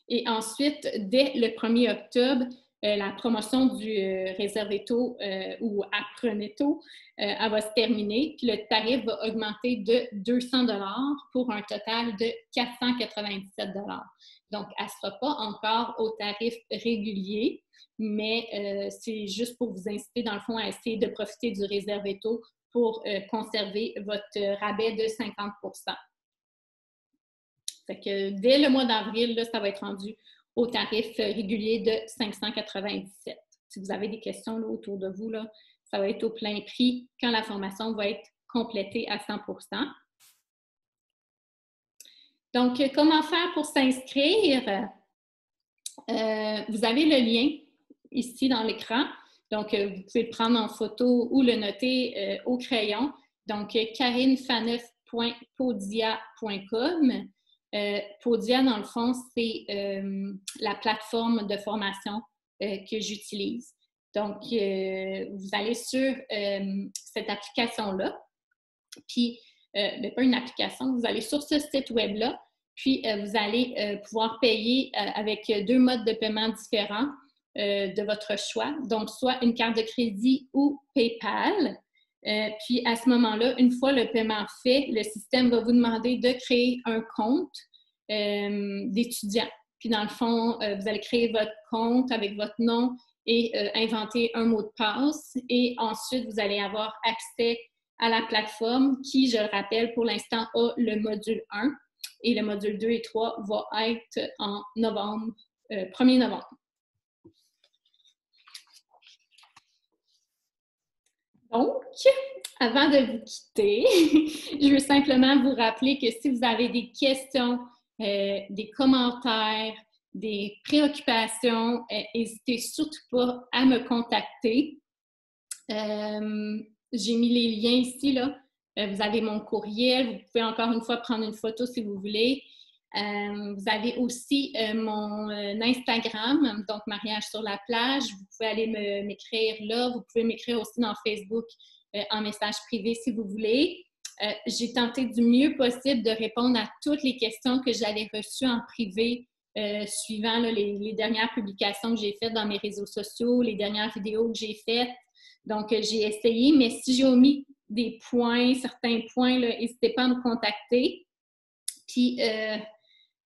Et ensuite, dès le 1er octobre, la promotion du réservé tôt ou apprenez tôt, elle va se terminer, puis le tarif va augmenter de 200 $ pour un total de 497 $. Donc, elle ne sera pas encore au tarif régulier, mais c'est juste pour vous inciter, dans le fond, à essayer de profiter du réservé tôt pour conserver votre rabais de 50 %. Fait que dès le mois d'avril, ça va être rendu au tarif régulier de 597. Si vous avez des questions là, autour de vous, là, ça va être au plein prix quand la formation va être complétée à 100 %. Donc, comment faire pour s'inscrire? Vous avez le lien ici dans l'écran. Donc, vous pouvez le prendre en photo ou le noter au crayon. Donc, karinefaneuf.podia.com. Podia, dans le fond, c'est la plateforme de formation que j'utilise. Donc, vous allez sur cette application-là, puis, pas une application, vous allez sur ce site web-là, puis vous allez pouvoir payer avec 2 modes de paiement différents de votre choix, donc soit une carte de crédit ou PayPal. Puis à ce moment-là, une fois le paiement fait, le système va vous demander de créer un compte d'étudiant. Puis dans le fond, vous allez créer votre compte avec votre nom et inventer un mot de passe. Et ensuite, vous allez avoir accès à la plateforme qui, je le rappelle, pour l'instant, a le module 1 et le module 2 et 3 va être en novembre, 1er novembre. Donc, avant de vous quitter, je veux simplement vous rappeler que si vous avez des questions, des commentaires, des préoccupations, n'hésitez surtout pas à me contacter. J'ai mis les liens ici, là. Vous avez mon courriel. Vous pouvez encore une fois prendre une photo si vous voulez. Vous avez aussi mon Instagram, donc Mariage sur la plage. Vous pouvez aller m'écrire là. Vous pouvez m'écrire aussi dans Facebook en message privé si vous voulez. J'ai tenté du mieux possible de répondre à toutes les questions que j'avais reçues en privé, suivant là, les dernières publications que j'ai faites dans mes réseaux sociaux, les dernières vidéos que j'ai faites. Donc, j'ai essayé, mais si j'ai omis des points, certains points, n'hésitez pas à me contacter. Puis,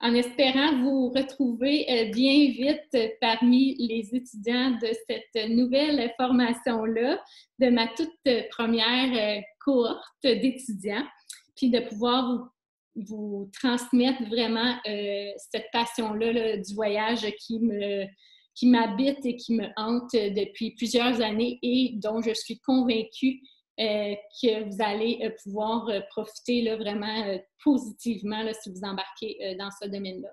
en espérant vous retrouver bien vite parmi les étudiants de cette nouvelle formation-là, de ma toute première cohorte d'étudiants, puis de pouvoir vous transmettre vraiment cette passion-là là, du voyage qui m'habite et qui me hante depuis plusieurs années et dont je suis convaincue que vous allez pouvoir profiter là, vraiment positivement là, si vous embarquez dans ce domaine-là.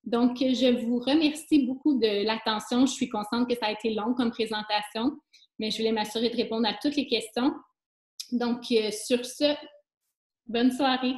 Donc, je vous remercie beaucoup de l'attention. Je suis consciente que ça a été long comme présentation, mais je voulais m'assurer de répondre à toutes les questions. Donc, sur ce, bonne soirée.